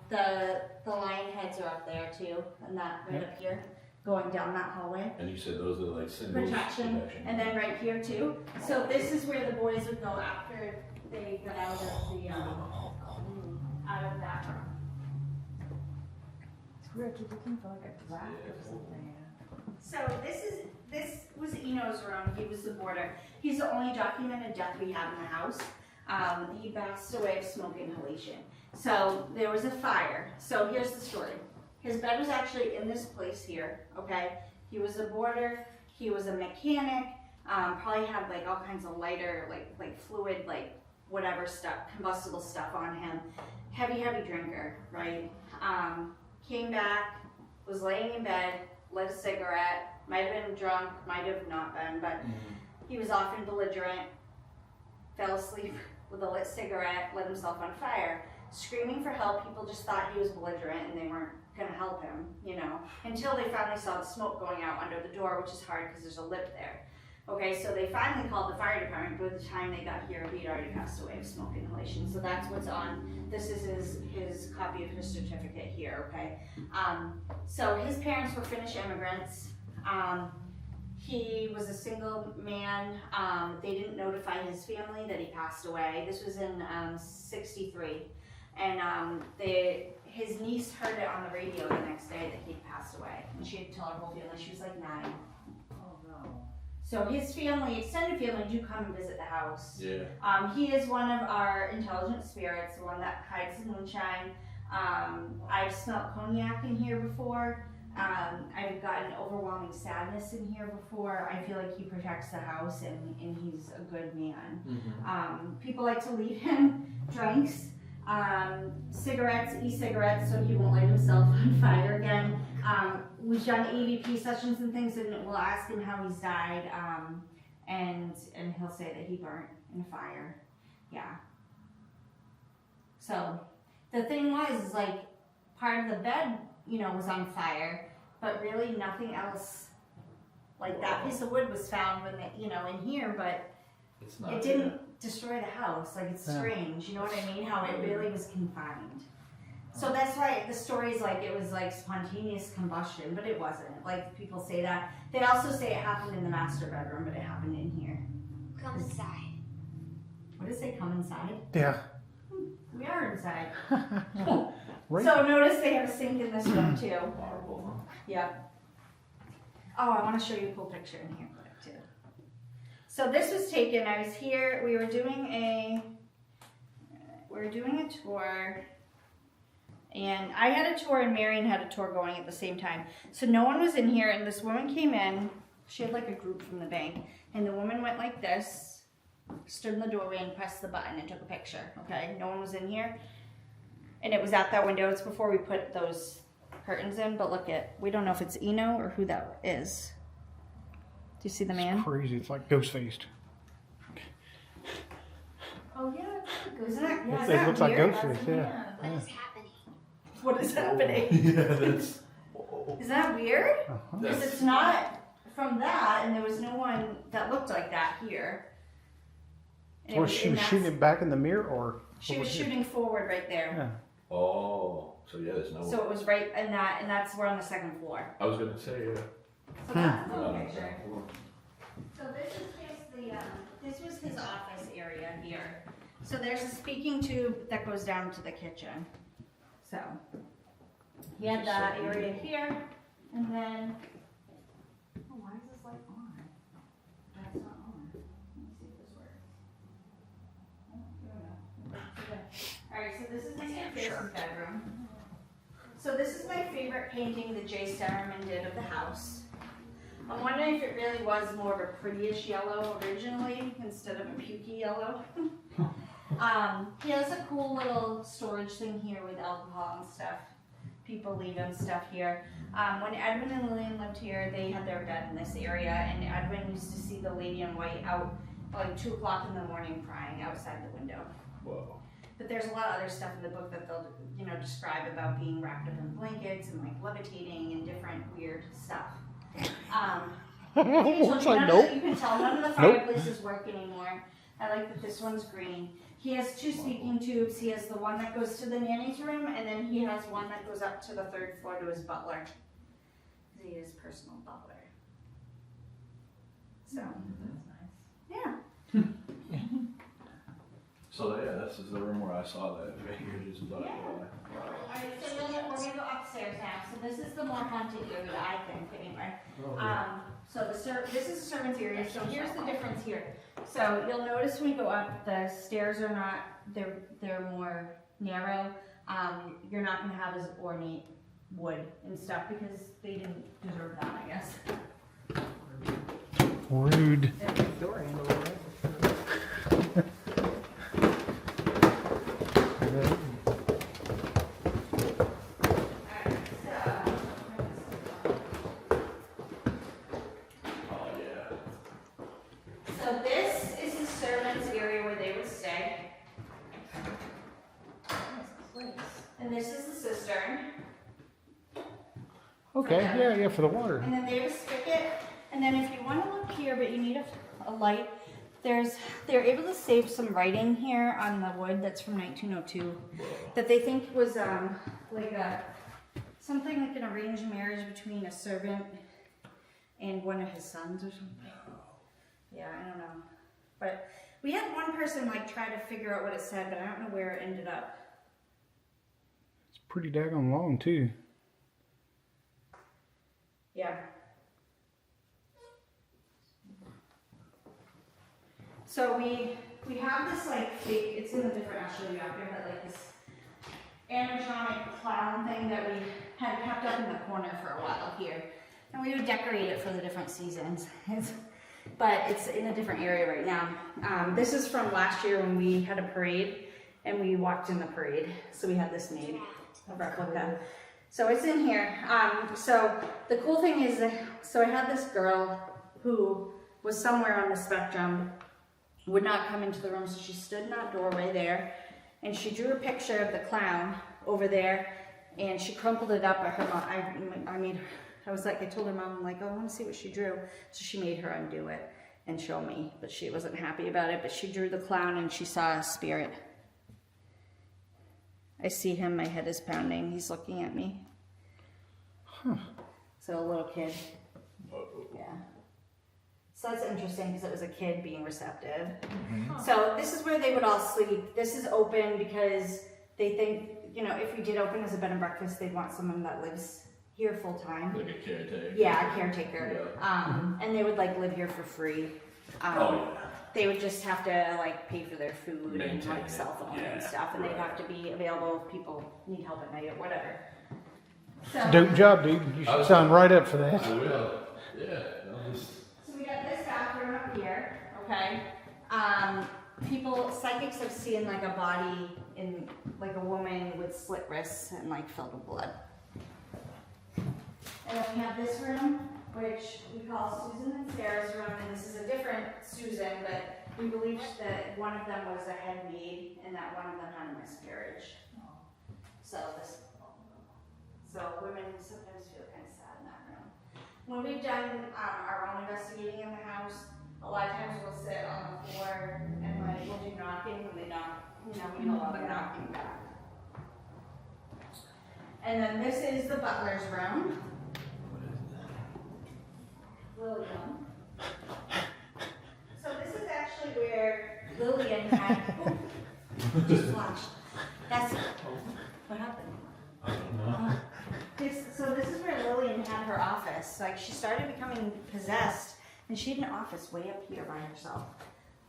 the lion heads are up there too, and that right up here, going down that hallway. And you said those are like symbols. Protection, and then right here too. So this is where the boys would go after they got out of the out of that room. It's weird, I keep looking for like a draft or something. So this was Eno's room. He was the boarder. He's the only documented death we have in the house. He passed away of smoke inhalation. So there was a fire. So here's the story. His bed was actually in this place here, okay? He was a boarder, he was a mechanic, probably had like all kinds of lighter, like fluid, like whatever stuff, combustible stuff on him. Heavy drinker, right? Came back, was laying in bed, lit a cigarette, might have been drunk, might have not been, but he was often belligerent, fell asleep with a lit cigarette, lit himself on fire, screaming for help. People just thought he was belligerent and they weren't gonna help him, you know, until they finally saw the smoke going out under the door, which is hard because there's a lip there. Okay, so they finally called the fire department, but by the time they got here, he'd already passed away of smoke inhalation. So that's what's on, this is his copy of his certificate here, okay? So his parents were Finnish immigrants. He was a single man. They didn't notify his family that he passed away. This was in 63. And his niece heard it on the radio the next day that he passed away. And she had told her whole family, she was like 9. Oh no. So his family, extended family, do come and visit the house. Yeah. He is one of our intelligent spirits, the one that hides the moonshine. I've smelled cognac in here before. I've gotten overwhelming sadness in here before. I feel like he protects the house and he's a good man. People like to leave him drinks, cigarettes, e-cigarettes, so he won't light himself on fire again. We've done EVP sessions and things, and we'll ask him how he's died, and he'll say that he burnt in a fire. Yeah. So the thing was, like, part of the bed, you know, was on fire, but really nothing else. Like, that piece of wood was found when they, you know, in here, but It's not. it didn't destroy the house. Like, it's Yeah. strange, you know what I mean? How it really was confined. So that's why the story's like it was like spontaneous combustion, but it wasn't. Like, people say that. They also say it happened in the master bedroom, but it happened in here. Come inside. What does it say? Come inside? Yeah. We are inside. Right. So notice they have a sink in this room too. Marble, huh? Yep. Oh, I want to show you a cool picture in here quick too. So this was taken. I was here. We were doing a tour, and I had a tour and Marion had a tour going at the same time. So no one was in here, and this woman came in. She had like a group from the bank, and the woman went like this, stood in the doorway and pressed the button and took a picture. Okay, no one was in here, and it was at that window. It's before we put those curtains in, but look at, we don't know if it's Eno or who that is. Do you see the man? Crazy. It's like ghost faced. Oh yeah, isn't that, yeah, It isn't that looks like weird? ghost face. Yeah. What is happening? What is happening? Yeah, that's. Is that weird? Uh-huh. Because it's not from that, and there was no one that looked like that here. And it Or she in was that- shooting it back in the mirror, or She was shooting forward right there. Yeah. Oh, so yeah, there's no. So it was right in that, and that's, we're on the second floor. I was gonna say, yeah. So that's a We're little not on the picture. second floor. So this is just the, this was his office area here. So there's a speaking tube that goes down to the kitchen. So he had that area here, and then, oh, why is this light on? That's not on. Let me see if this works. Oh, here we go. All right, so this is Mr. Pearson's bedroom. So this is my favorite painting that Jay Starman did of the house. I'm wondering if it really was more of a prettyish yellow originally instead of a pukey yellow. He has a cool little storage thing here with alcohol and stuff. People leave him stuff here. When Edwin and Lillian lived here, they had their bed in this area, and Edwin used to see the lady in white out like 2 o'clock in the morning crying outside the window. Whoa. But there's a lot of other stuff in the book that they'll, you know, describe about being wrapped up in blankets and like levitating and different weird stuff. It's like, None of nope. the- You can tell none of the Nope. fireplaces work anymore. I like that this one's green. He has 2 speaking tubes. He has the one that goes to the nanny's room, and then he has one that goes up to the 3rd floor to his butler. He is personal butler. So, yeah. So yeah, this is the room where I saw that. You're just like, Alright, so we're gonna go upstairs now. So this is the more haunted area, I think, anyway. So this is the servants' area. So here's the difference here. So you'll notice when we go up, the stairs are not, they're more narrow. You're not gonna have as ornate wood and stuff because they didn't deserve that, I guess. Rude. Door handle, right? oh yeah. So this is the servants' area where they would stay. And this is the cistern. Okay, yeah, for the water. And then they have a spigot. And then if you want to look here, but you need a light, they're able to save some writing here on the wood that's from 1902 that they think was something like an arranged marriage between a servant and one of his sons or something. Yeah, I don't know. But we had one person like try to figure out what it said, but I don't know where it ended up. It's pretty daggone long too. Yeah. So we have this like fake, it's in a different, I'll show you after, but like this animatronic clown thing that we had kept up in the corner for a while here. And we would decorate it for the different seasons. But it's in a different area right now. This is from last year when we had a parade and we walked in the parade. So we had this made, a replica. So it's in here. So the cool thing is that, so I had this girl who was somewhere on the spectrum, would not come into the room, so she stood in that doorway there, and she drew a picture of the clown over there, and she crumpled it up at her mom. I told her mom, I'm like, oh, I want to see what she drew. So she made her undo it and show me, but she wasn't happy about it, but she drew the clown and she saw a spirit. I see him, my head is pounding, he's looking at me. So a little kid, yeah. So that's interesting because it was a kid being receptive. So this is where they would all sleep. This is open because they think, you know, if we did open as a bed and breakfast, they'd want someone that lives here full time. Like a caretaker. Yeah, a caretaker. Yeah. And they would like live here for free. Oh, They would just have to like pay for their food and Maintain like it. cell phone and Yeah, stuff, and they'd right. have to be available if people need help at night or whatever. So, Dope job, dude. You should sign right up for that. I will. Yeah. I'll just... so we got this bathroom up here, okay? Psychics have seen like a body in, like a woman with slit wrists and like filled with blood. And then we have this room, which we call Susan and Sarah's room, and this is a different Susan, but we believe that one of them was a head maid and that one of them had a miscarriage. So women sometimes feel kind of sad in that room. When we've done our own investigating in the house, a lot of times we'll sit on the floor and like we'll do knocking when they knock, you know, we do a lot of knocking back. And then this is the butler's room. Lillian. So this is actually where Lillian had, just flashed. That's, what happened? So this is where Lillian had her office. Like she started becoming possessed and she had an office way up here by herself.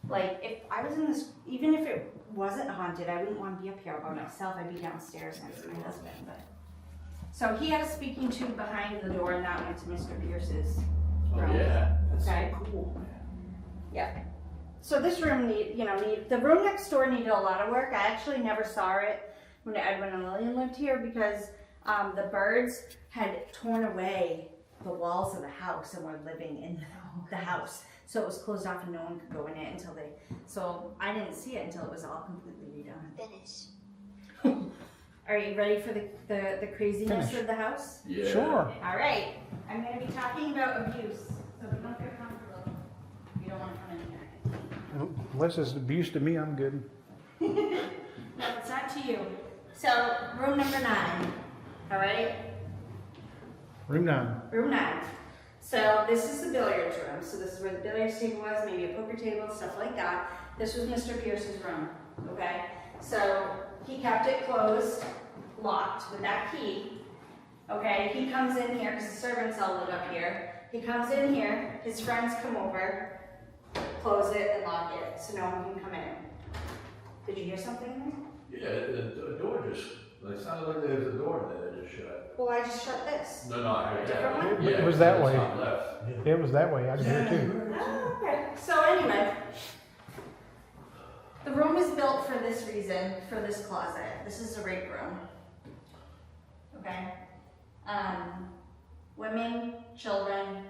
Like if I was in this, even if it wasn't haunted, I wouldn't want to be up here all by myself. I'd be downstairs next to my husband. But so he had a speaking tube behind the door and that went to Mr. Pierce's Oh, room. yeah. That's Okay. so cool. Yeah. So this room the room next door needed a lot of work. I actually never saw it when Edwin and Lillian lived here because the birds had torn away the walls of the house and were living in the house. So it was closed off and no one could go in it so I didn't see it until it was all completely redone. Finish. Are you ready for the craziness of the house? Yeah. Sure. All right. I'm going to be talking about abuse. So if you don't feel comfortable, you don't want to come in here. Unless it's abuse to me, I'm good. No, it's not to you. So, room number 9. All right? Room 9. Room 9. So, this is the billiards room. So, this is where the billiards table was, maybe a poker table, stuff like that. This was Mr. Pierce's room. Okay? So, he kept it closed, locked with that key. Okay? He comes in here, because the servants all live up here. He comes in here, his friends come over, close it, and lock it so no one can come in. Did you hear something in there? Yeah, the door just, it sounded like there was a door in there that just shut. Well, I just shut this. No, I heard Different that. one? Yeah, It was that it's way. on left. It was that way. I can hear it too. Oh, okay. So anyway, the room was built for this reason, for this closet. This is a rape room. Okay? Women, children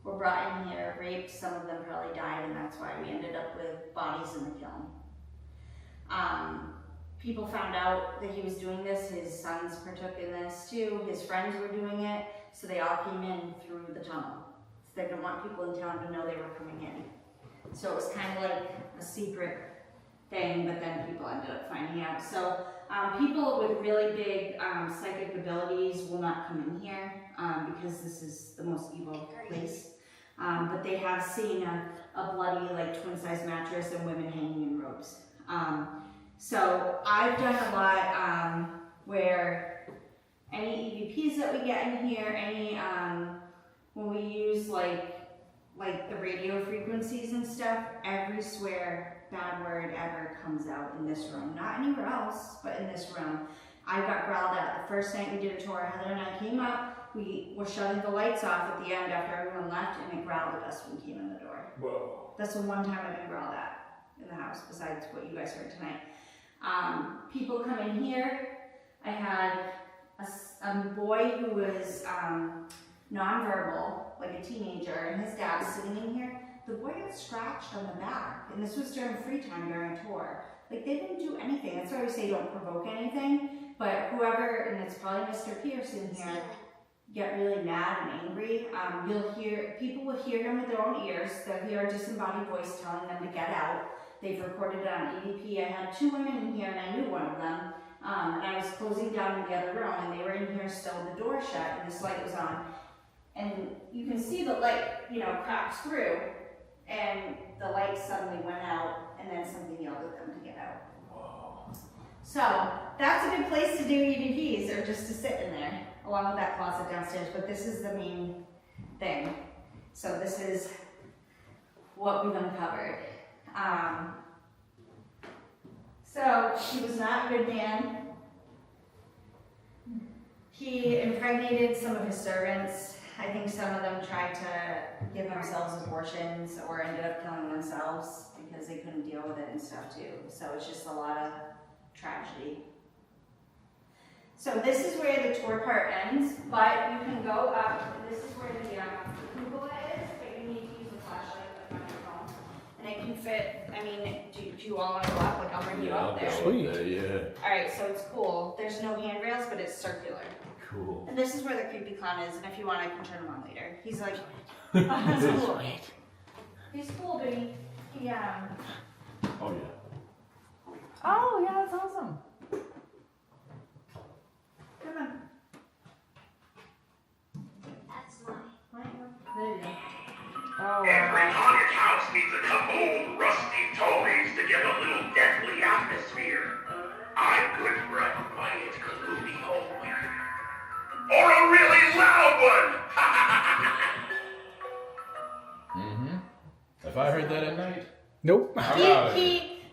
were brought in here, raped, some of them probably died, and that's why we ended up with bodies in the kiln. People found out that he was doing this, his sons partook in this too, his friends were doing it, so they all came in through the tunnel. So they didn't want people in town to know they were coming in. So it was kind of like a secret thing, but then people ended up finding out. So people with really big psychic abilities will not come in here because this is the most evil place. But they have seen a bloody, like, twin-size mattress and women hanging in ropes. So I've done a lot where any EVPs that we get in here, any when we use like like the radio frequencies and stuff, every swear, bad word ever comes out in this room. Not anywhere else, but in this room. I got growled at. The first night we did a tour, Heather and I came up, we were shutting the lights off at the end after everyone left, and it growled at us when we came in the door. Whoa. That's the one time I've been growled at in the house, besides what you guys heard tonight. People come in here. I had a boy who was nonverbal, like a teenager, and his dad's sitting in here. The boy got scratched on the back, and this was during free time during a tour. Like, they didn't do anything. That's why we say don't provoke anything. But whoever, and it's probably Mr. Pearson here, get really mad and angry. People will hear him with their own ears. They'll hear a disembodied voice telling them to get out. They've recorded it on EVP. I had 2 women in here, and I knew one of them. And I was closing down in the other room, and they were in here still with the door shut, and this light was on. And you can see the light, cracks through, and the light suddenly went out, and then something yelled at them to get out. Whoa. So that's a good place to do EVPs, or just to sit in there, along with that closet downstairs. But this is the main thing. So this is what we've uncovered. So he was not a good man. He impregnated some of his servants. I think some of them tried to give themselves abortions or ended up killing themselves because they couldn't deal with it and stuff too. So it's just a lot of tragedy. So this is where the tour part ends, but you can go up, and this is where the cupola is, but you need to use a flashlight like on your phone. And it can fit, do you all want to go up? Like, I'll bring you up there. Sweet. Alright, so it's cool. There's no handrails, but it's circular. Cool. And this is where the creepy clown is, and if you want, I can turn him on later. He's like, that's cool. He's cool, but he Oh yeah. Oh, yeah, that's awesome. come on. There you go. Oh, Every wow. haunted house needs a couple old rusty toys to give a little deathly atmosphere. I'm good for a quiet, gloomy home. Or a really loud one! Mm-hmm. Have I heard that at night? Nope.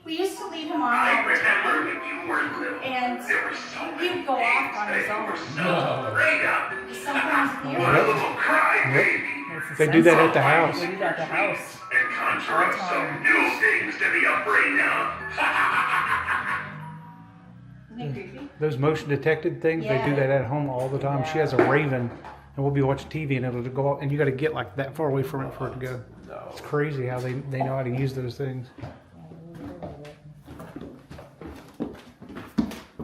We used to leave him on I all the remember time, when you were little. and There were so he many would go off on his things that you own. were so No. afraid of. Sometimes What a here, little crybaby. It's They do that at the essential. house. We do that at the house. And conjure up some new things to be afraid of. isn't it creepy? Those motion detected things, they do Yeah. that at home all the time. She has a Raven, and we'll be watching TV, and it'll go, and you got to get like that far away from it for it to go. No. It's crazy how they know how to use those things.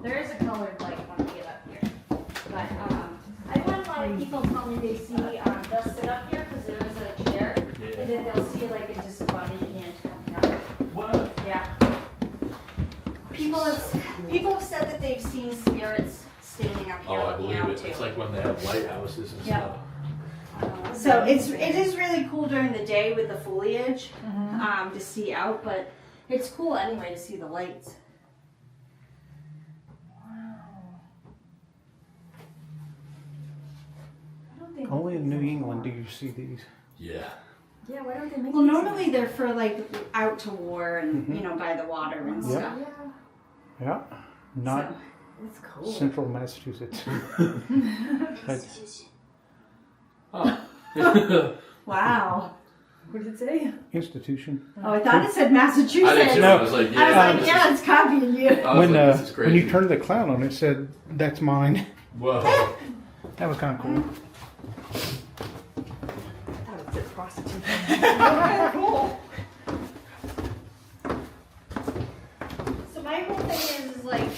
There is a colored light when we get up here, but I've had a lot of people tell me they see they'll sit up here because there is a chair, and then they'll see like a disembodied hand coming up. What? Yeah. People have said that they've seen spirits standing up here Oh, I looking believe out it. too. It's like when they have lighthouses and Yeah. stuff. So it is really cool during the day with the foliage to see out, but it's cool anyway to see the lights. I don't think Only in New England do you see these. Yeah. Yeah, why don't they make Well, these? normally they're for like out to war and by the water and Yeah. stuff. Yeah, Yeah. Not So- it's cool. central Massachusetts. Oh. Wow. What did it say? Institution. Oh, I thought it said Massachusetts. I did too. I was like, yeah. I was like, this yeah, is- it's copying you. I was When like, this is when you crazy. turned the clown on, it said, "That's mine." Whoa. That was kind of cool. That was it, prostitution. Cool. So my whole thing is like,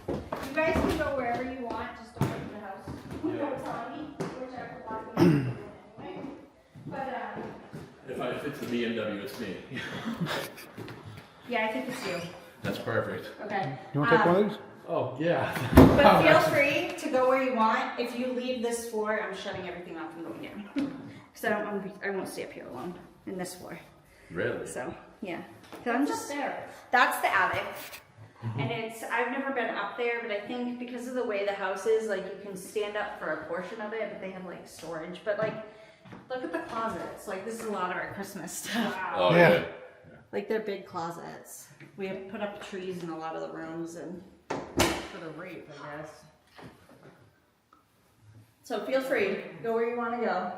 you guys can go wherever you want, just don't leave the house. Don't tell me, which I forgot to do anyway. But If I fit the BMW, it's me. yeah, I think it's you. That's perfect. Okay. You want to take one of these? Oh, yeah. But feel free to go where you want. If you leave this floor, I'm shutting everything off and going down. Because I won't stay up here alone in this floor. Really? So yeah. 'Cause I'm just there. That's the attic. And I've never been up there, but I think because of the way the house is, like you can stand up for a portion of it, but they have like storage. But like Look at the closets. Like this is a lot of our Christmas stuff. Oh, Yeah. yeah. Like they're big closets. We have put up trees in a lot of the rooms and for the rape, I guess. So feel free, go where you want to go.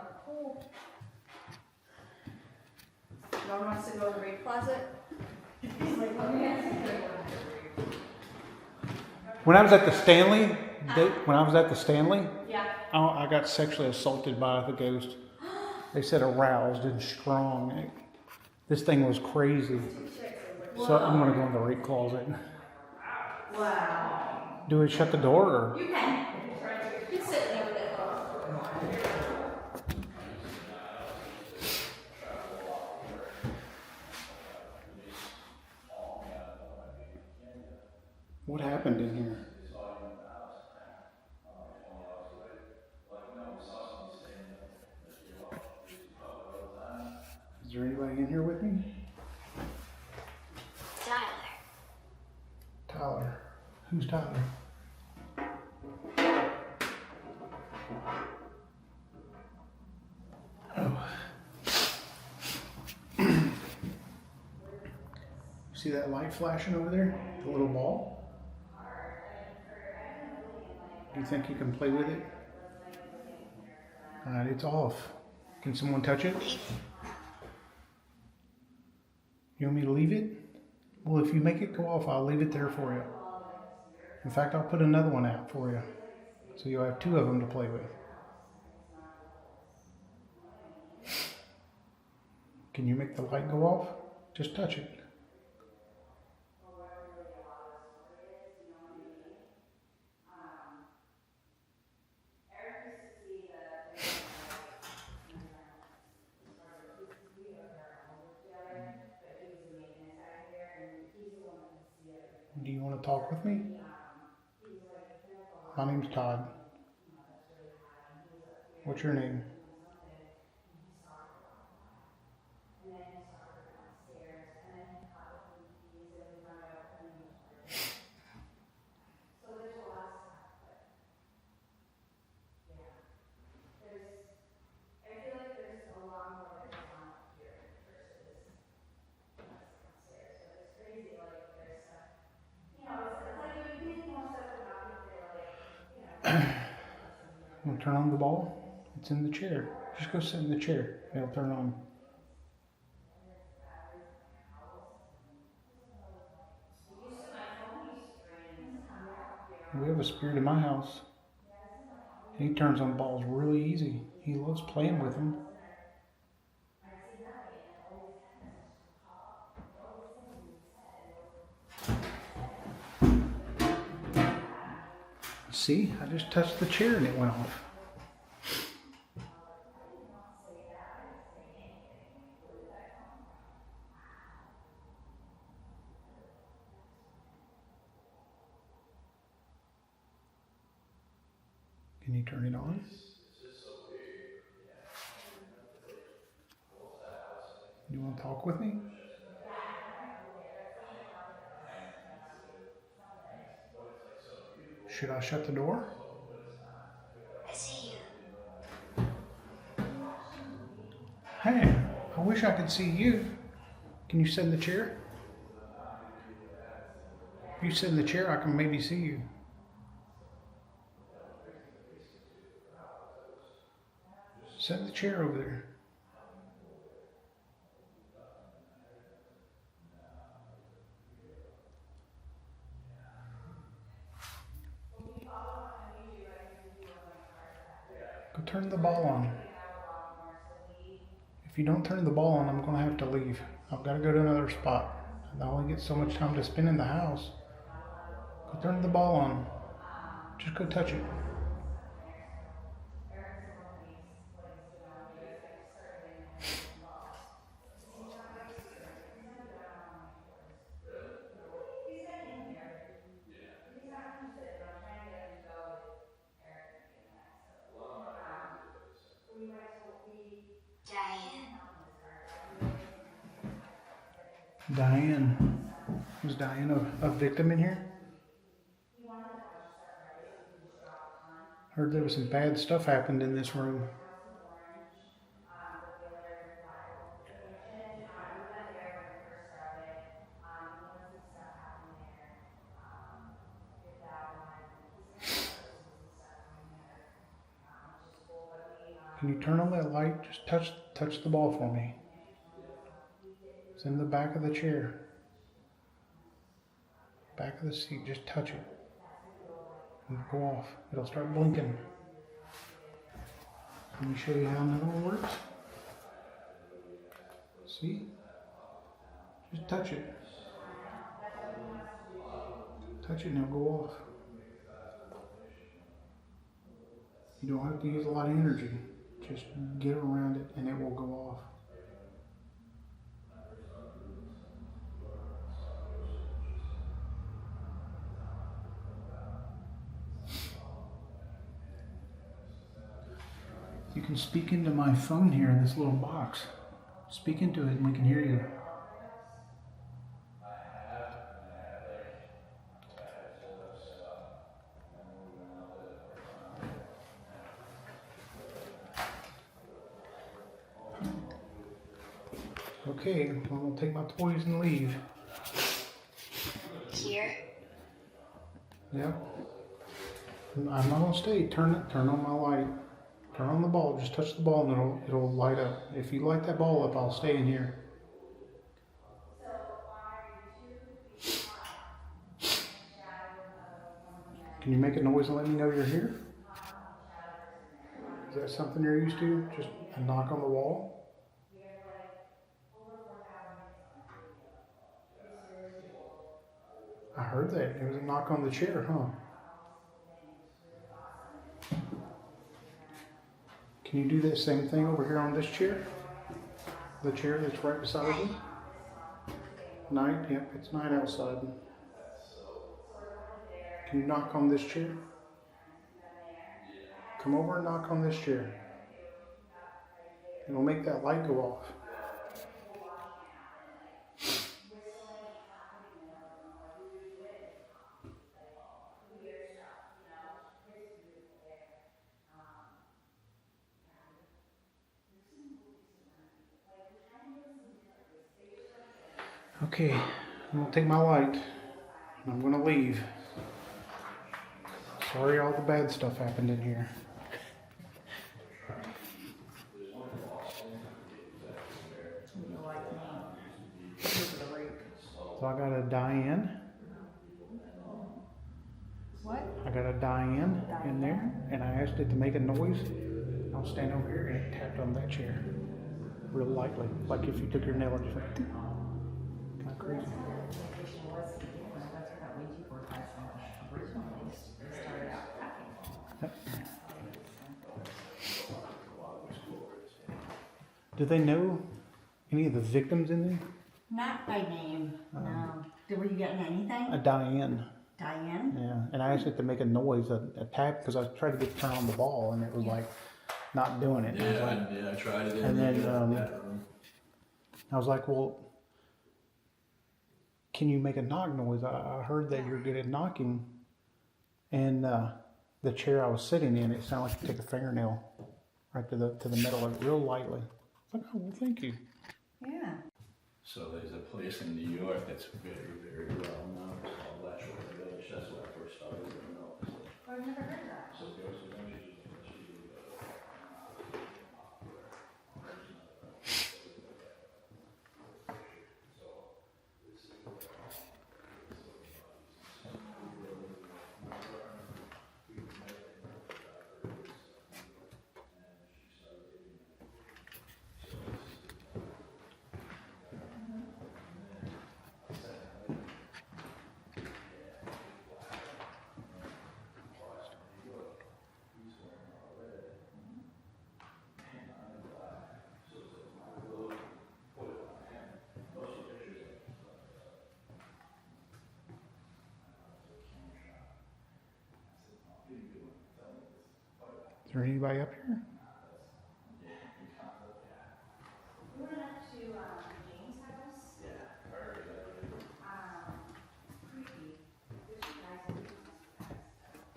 No one wants to go to the rape closet? He's like, let me ask you. When I was at the Stanley, Yeah. I got sexually assaulted by the ghost. They said aroused and strong. This thing was crazy. So I'm gonna go in the rape closet. Wow. Do we shut the door or? You can. You can sit there with it. What happened in here? Is there anybody in here with me? Tyler. Who's Tyler? Oh. See that light flashing over there? The little ball? Do you think you can play with it? Alright, it's off. Can someone touch it? You want me to leave it? Well, if you make it go off, I'll leave it there for you. In fact, I'll put another one out for you. So you'll have two of them to play with. Can you make the light go off? Just touch it. Do you want to talk with me? My name's Todd. What's your name? Want to turn on the ball? It's in the chair. Just go sit in the chair. It'll turn on. We have a spirit in my house. He turns on balls really easy. He loves playing with them. See, I just touched the chair and it went off. Can you turn it on? You want to talk with me? Should I shut the door? I see you. Hey, I wish I could see you. Can you sit in the chair? If you sit in the chair, I can maybe see you. Sit in the chair over there. Go turn the ball on. If you don't turn the ball on, I'm going to have to leave. I've got to go to another spot. I only get so much time to spend in the house. Go turn the ball on. Just go touch it. Diane. Was Diane a victim in here? Heard there was some bad stuff happened in this room. Can you turn on that light? Just touch the ball for me. It's in the back of the chair. Back of the seat. Just touch it. And go off. It'll start blinking. Let me show you how another one works. See? Just touch it. Touch it, now go off. You don't have to use a lot of energy. Just get around it and it will go off. You can speak into my phone here in this little box. Speak into it and we can hear you. Okay, I'm gonna take my toys and leave. Here. Yep. I'm not gonna stay. Turn on my light. Turn on the ball. Just touch the ball and it'll light up. If you light that ball up, I'll stay in here. Can you make a noise and let me know you're here? Is that something you're used to? Just a knock on the wall? I heard that. It was a knock on the chair, huh? Can you do that same thing over here on this chair? The chair that's right beside you? Night? Yep, it's night outside. Can you knock on this chair? Come over and knock on this chair. It'll make that light go off. Okay, I'm gonna take my light and I'm gonna leave. Sorry all the bad stuff happened in here. So I got a Diane. What? I got a Diane in there and I asked it to make a noise. I'll stand over here and it tapped on that chair real lightly, like if you took your nail and just went. Kind of crazy. Yep. Do they know any of the victims in there? Not by name, no. Were you getting anything? A Diane. Diane? Yeah, and I asked it to make a noise, a tap, because I tried to get to turn on the ball, and it was like not doing it. And I was like, Yeah, I tried it. And then, I was like, well, can you make a knock noise? I heard that you're good at knocking, and the chair I was sitting in, it sounded like you take a fingernail right to the middle of it, real lightly. I was like, oh, well, thank you. Yeah. So there's a place in New York that's very, very well known. It's called Latchford Village. That's where I first started. I've never heard that. So Is there anybody up here? We went up to Jane's house. Creepy. There's two guys in the house.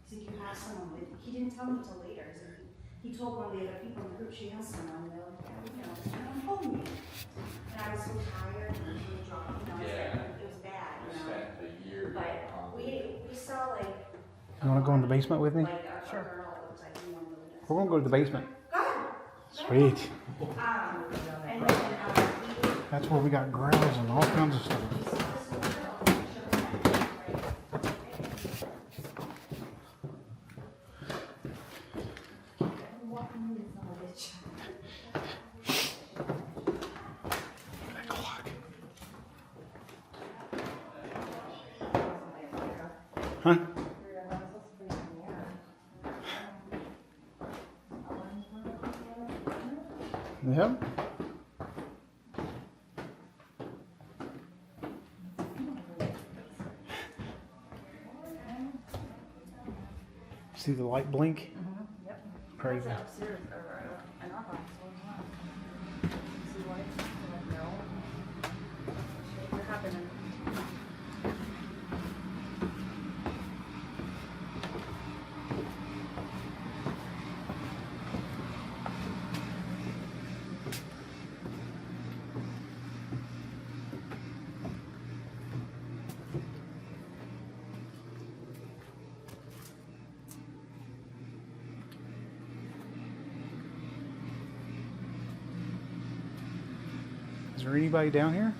So you have someone with, he didn't tell me till later. So he told one of the other people in the group she has someone, and they're like, yeah, you know, someone told me. And I was so tired and really drunk, you know, Yeah. it was bad, I you know. spent a year You want to go in the basement with me? Sure. We're going to go to the basement. Sweet. And then, That's where we got grills and all kinds of stuff. That clock. Huh? Yep. See the light blink? Yep. Crazy. Upstairs, or in our house, see lights? I'm like, no. What's happening? Is there anybody down here?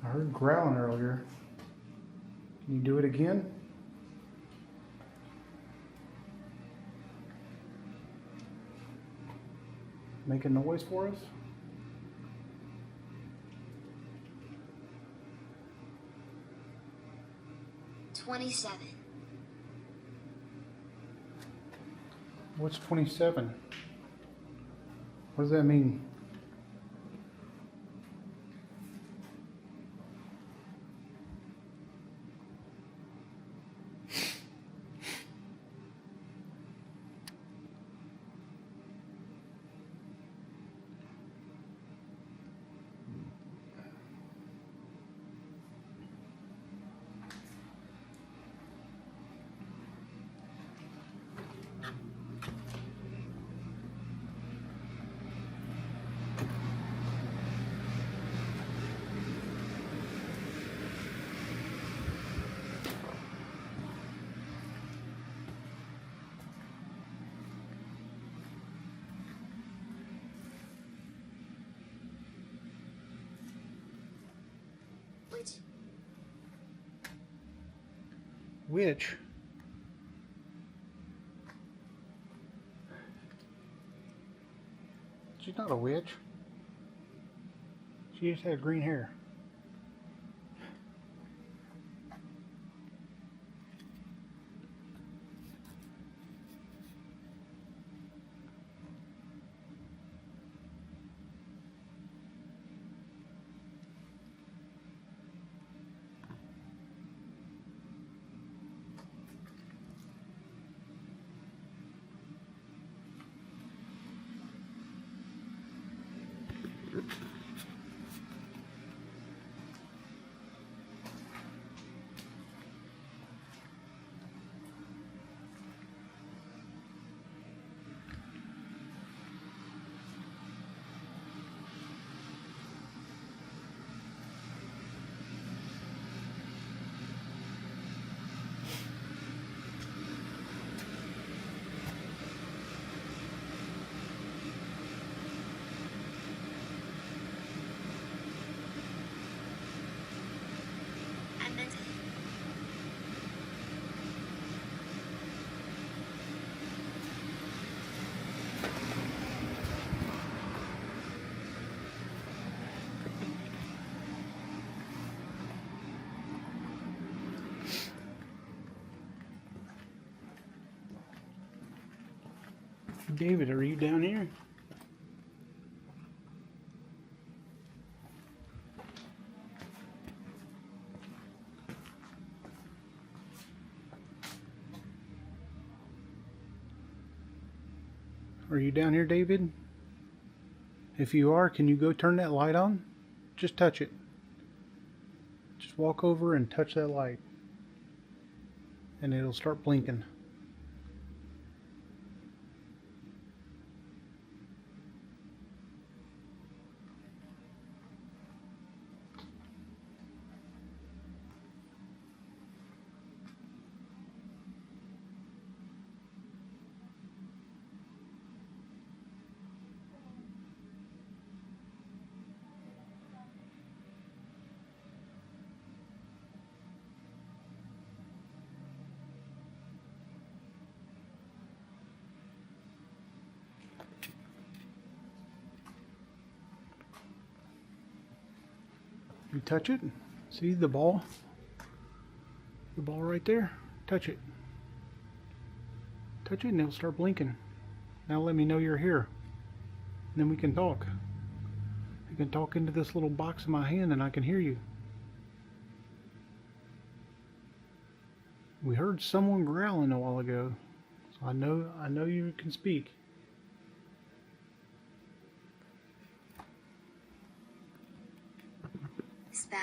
I heard growling earlier. Can you do it again? Make a noise for us? What's 27? What does that mean? Which? She's not a witch. She just had green hair. David, are you down here? Are you down here, David? If you are, can you go turn that light on? Just touch it. Just walk over and touch that light. And it'll start blinking. You touch it. See the ball? The ball right there? Touch it. Touch it and it'll start blinking. Now let me know you're here. And then we can talk. You can talk into this little box in my hand and I can hear you. We heard someone growling a while ago. So I know you can speak. Spell.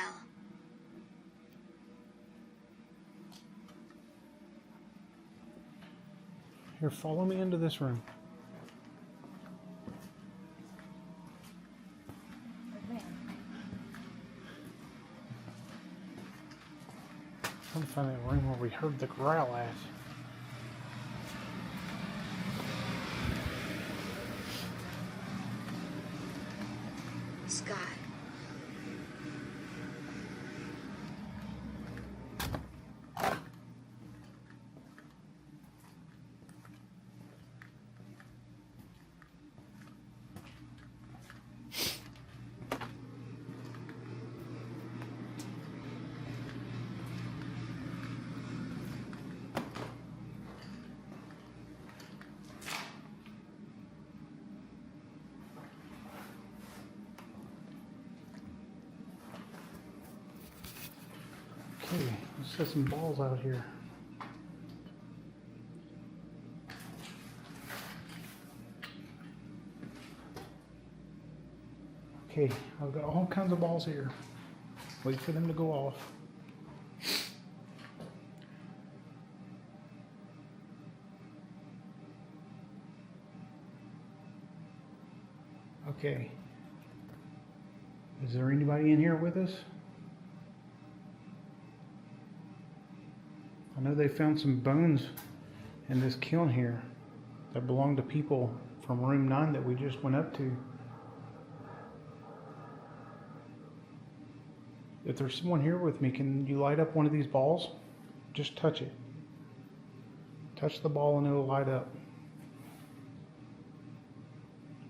Here, follow me into this room. I'm trying to find that room where we heard the growl at. Sky. Okay, let's set some balls out here. Okay, I've got all kinds of balls here. Wait for them to go off. Okay. Is there anybody in here with us? I know they found some bones in this kiln here that belonged to people from room 9 that we just went up to. If there's someone here with me, can you light up one of these balls? Just touch it. Touch the ball and it'll light up.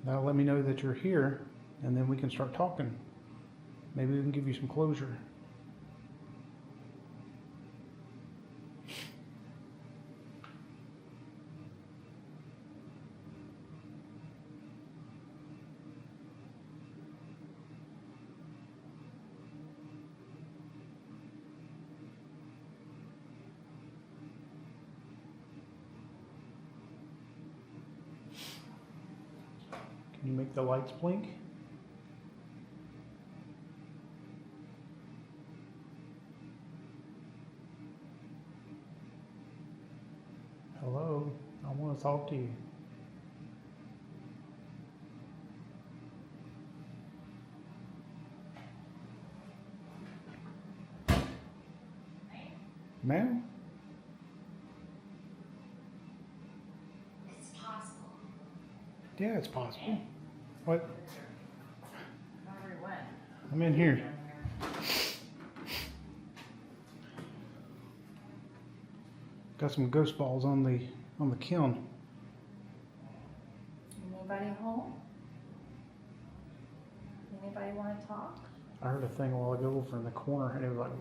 That'll let me know that you're here, and then we can start talking. Maybe we can give you some closure. Can you make the lights blink? Hello, I want to talk to you. Ma'am? It's possible. Yeah, it's possible. What? Where we went. I'm in here. Got some ghost balls on the kiln. Anybody home? Anybody want to talk? I heard a thing a while ago over in the corner, and it was like.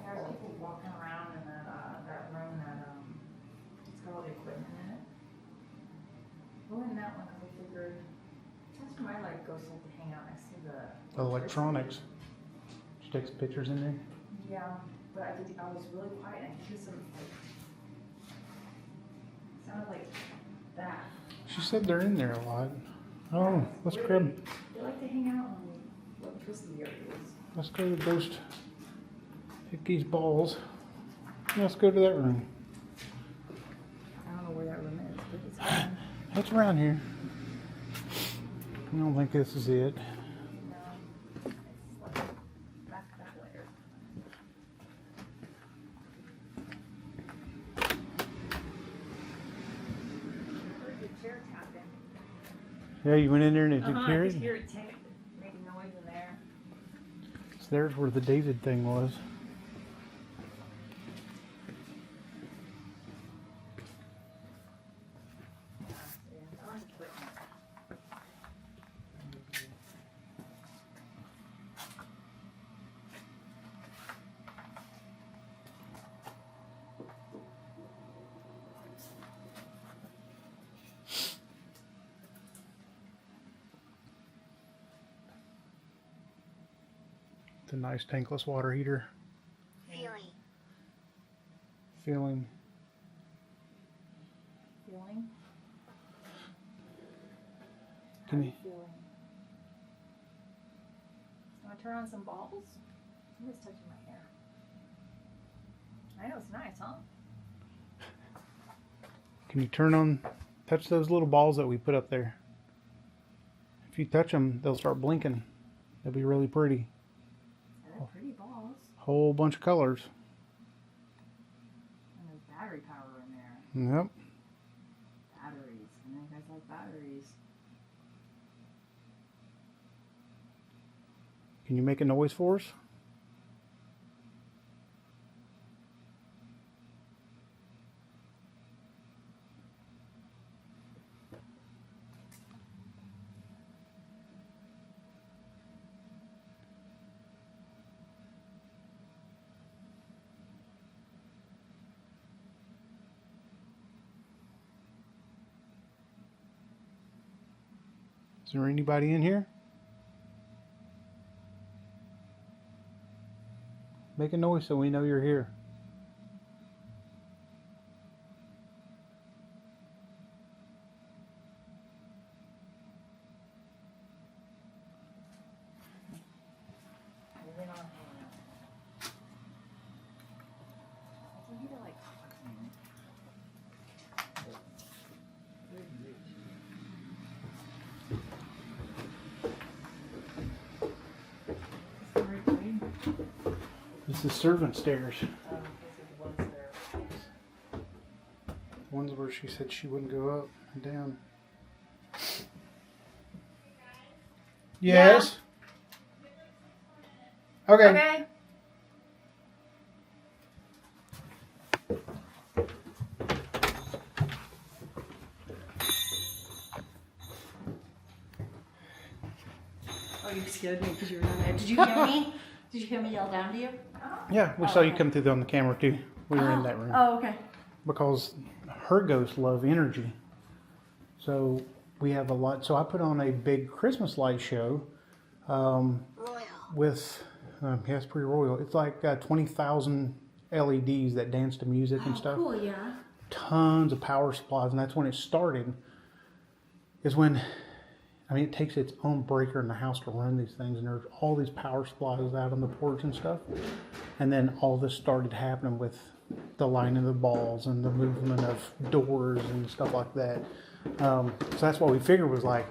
There's people walking around in that room that it's got all the equipment in it. Go in that one because I figured that's where my like ghosts like to hang out next to the Electronics. She takes pictures in there. Yeah, but I was really quiet and I could hear some like sounded like that. She said they're in there a lot. Oh, let's grab. They like to hang out on the electricity areas. Let's go to the ghost. Pick these balls. Let's go to that room. I don't know where that room is, but it's fine. It's around here. I don't think this is it. No, it's like back that way. Heard your chair tapping. Yeah, you went in there and did you hear I it? could hear it making noise in there. So there's where the David thing was. It's a nice tankless water heater. Feeling. Feeling. Feeling? Can you, Feeling. Want to turn on some balls? Somebody's touching my hair. I know, it's nice, huh? can you touch those little balls that we put up there? If you touch them, they'll start blinking. They'll be really pretty. Yeah, they're pretty balls. Whole bunch of colors. And there's battery power in there. Yep. Batteries. I know you guys like batteries. Can you make a noise for us? Is there anybody in here? Make a noise so we know you're here. Moving on hanging out. I think you like talking. This is servant stairs. This is the ones that are. Ones where she said she wouldn't go up and down. Yes. Okay. Okay. Oh, you scared me because you were down there. Did you hear me? Did you hear me yell down to you? Yeah, we saw you come through on the camera too. We were in that room. Oh, okay. Because her ghosts love energy. So we have a lot. So I put on a big Christmas light show Royal. with, yeah, it's pretty royal. It's like 20,000 LEDs that dance to music and stuff. Cool, yeah. Tons of power supplies, and that's when it started. Is when, I mean, it takes its own breaker in the house to run these things, and there's all these power supplies out on the porch and stuff. And then all this started happening with the lining of the balls and the movement of doors and stuff like that. So that's what we figured was like,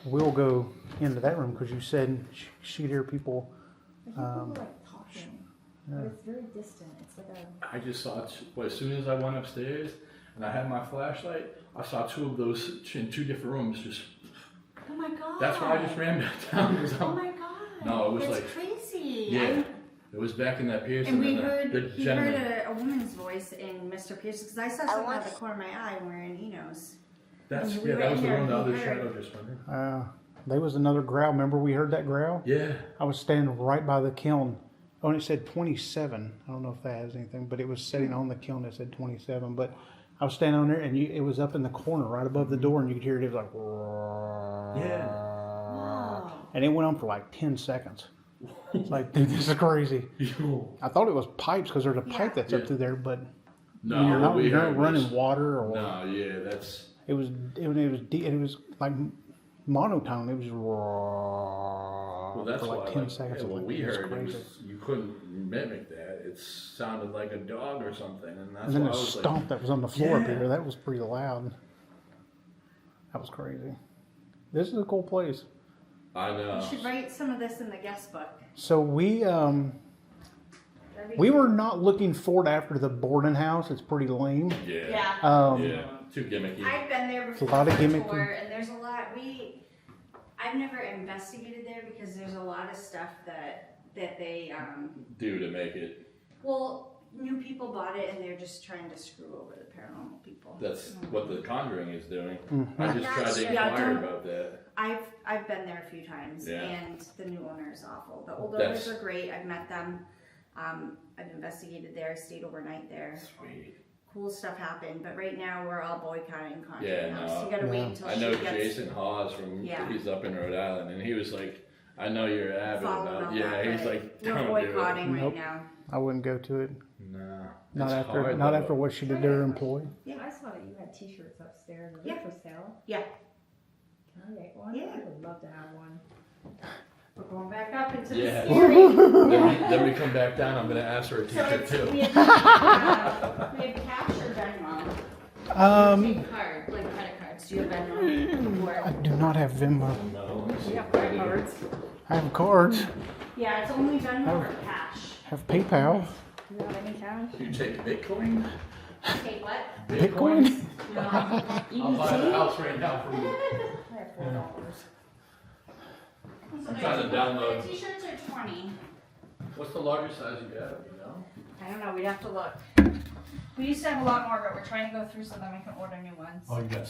we'll go into that room because you said she could hear people. I hear people like talking. But it's very distant. It's like a. I just saw, as soon as I went upstairs and I had my flashlight, I saw two of those in two different rooms. Just Oh my god. that's why I just ran back down. 'Cause Oh I'm- my god. No, it was That's like- crazy. yeah, it was back in that Pearson. And we the heard, he gentleman. heard a woman's voice in Mr. Pearson because I saw something out of the corner of my eye wearing Enos. That's we yeah, were that was in the there one the and other he heard- shadow just went in. There was another growl. Remember we heard that growl? Yeah. I was standing right by the kiln. Oh, and it said 27. I don't know if that has anything, but it was sitting on the kiln that said 27. But I was standing on there, and it was up in the corner right above the door, and you could hear it. It was like, Yeah. Wow. and it went on for like 10 seconds. It's like, dude, this is crazy. I thought it was pipes because there's a pipe that's up Yeah. through there, but No, you're not, we you're heard not running was- water or No, yeah, that's it was like monotone. It was that's for like why. 10 Like, seconds. yeah, I'm what like, we this is heard, it crazy. was, you couldn't mimic that. It sounded like a dog or something, and that's And then why the I was stomp that was on the floor up Yeah. here, that was pretty loud. That was crazy. This is a cool place. like, I know. You should write some of this in the guest book. So we were not looking forward after the boarding house. It's pretty lame. Yeah. Yeah. Yeah. Too gimmicky. I've been there before. a lot of for a gimmicky. tour, and there's a lot. I've never investigated there because there's a lot of stuff that they Do to make it. well, new people bought it and they're just trying to screw over the paranormal people. That's what the Conjuring is doing. Mhm. I just tried to Yeah, inquire don't- about that. I've been there a few times, Yeah. and the new owner is awful. The old That's- owners are great. I've met them. I've investigated there. Stayed overnight there. Sweet. Cool stuff happened, but right now we're all boycotting Conjuring Yeah, House. no. You gotta wait Yeah. until I she know gets. Jason Hawes from Yeah. he's up in Rhode Island, and he was like, I know you're avid following about. all Yeah, that, he's but like, we're don't do it. boycotting right Nope. now. I wouldn't go to it. Nah. Not it's after hard, not though. after what she did to her employee. Yeah. I saw that you had t-shirts upstairs. Are they Yeah. for sale? Yeah. Can I get one? Yeah. I would love to have one. We're going back up into Yeah. the series. then we come back down. I'm gonna ask for a So t-shirt it's, too. we have cash or Venmo. Take card, like credit cards. Do you have Venmo? I do not have Venmo. No, let me see. We have credit cards. I have cards. Yeah, it's only Venmo or cash. I have PayPal. Do you have any cash? You take Bitcoin? Take what? Bitcoin. I'll buy the house right now for you. I have $4. I'm trying to download. T-shirts are 20. What's the largest size you got? You know? I don't know. We'd have to look. We used to have a lot more, but we're trying to go through so that we can order new ones. Oh, you got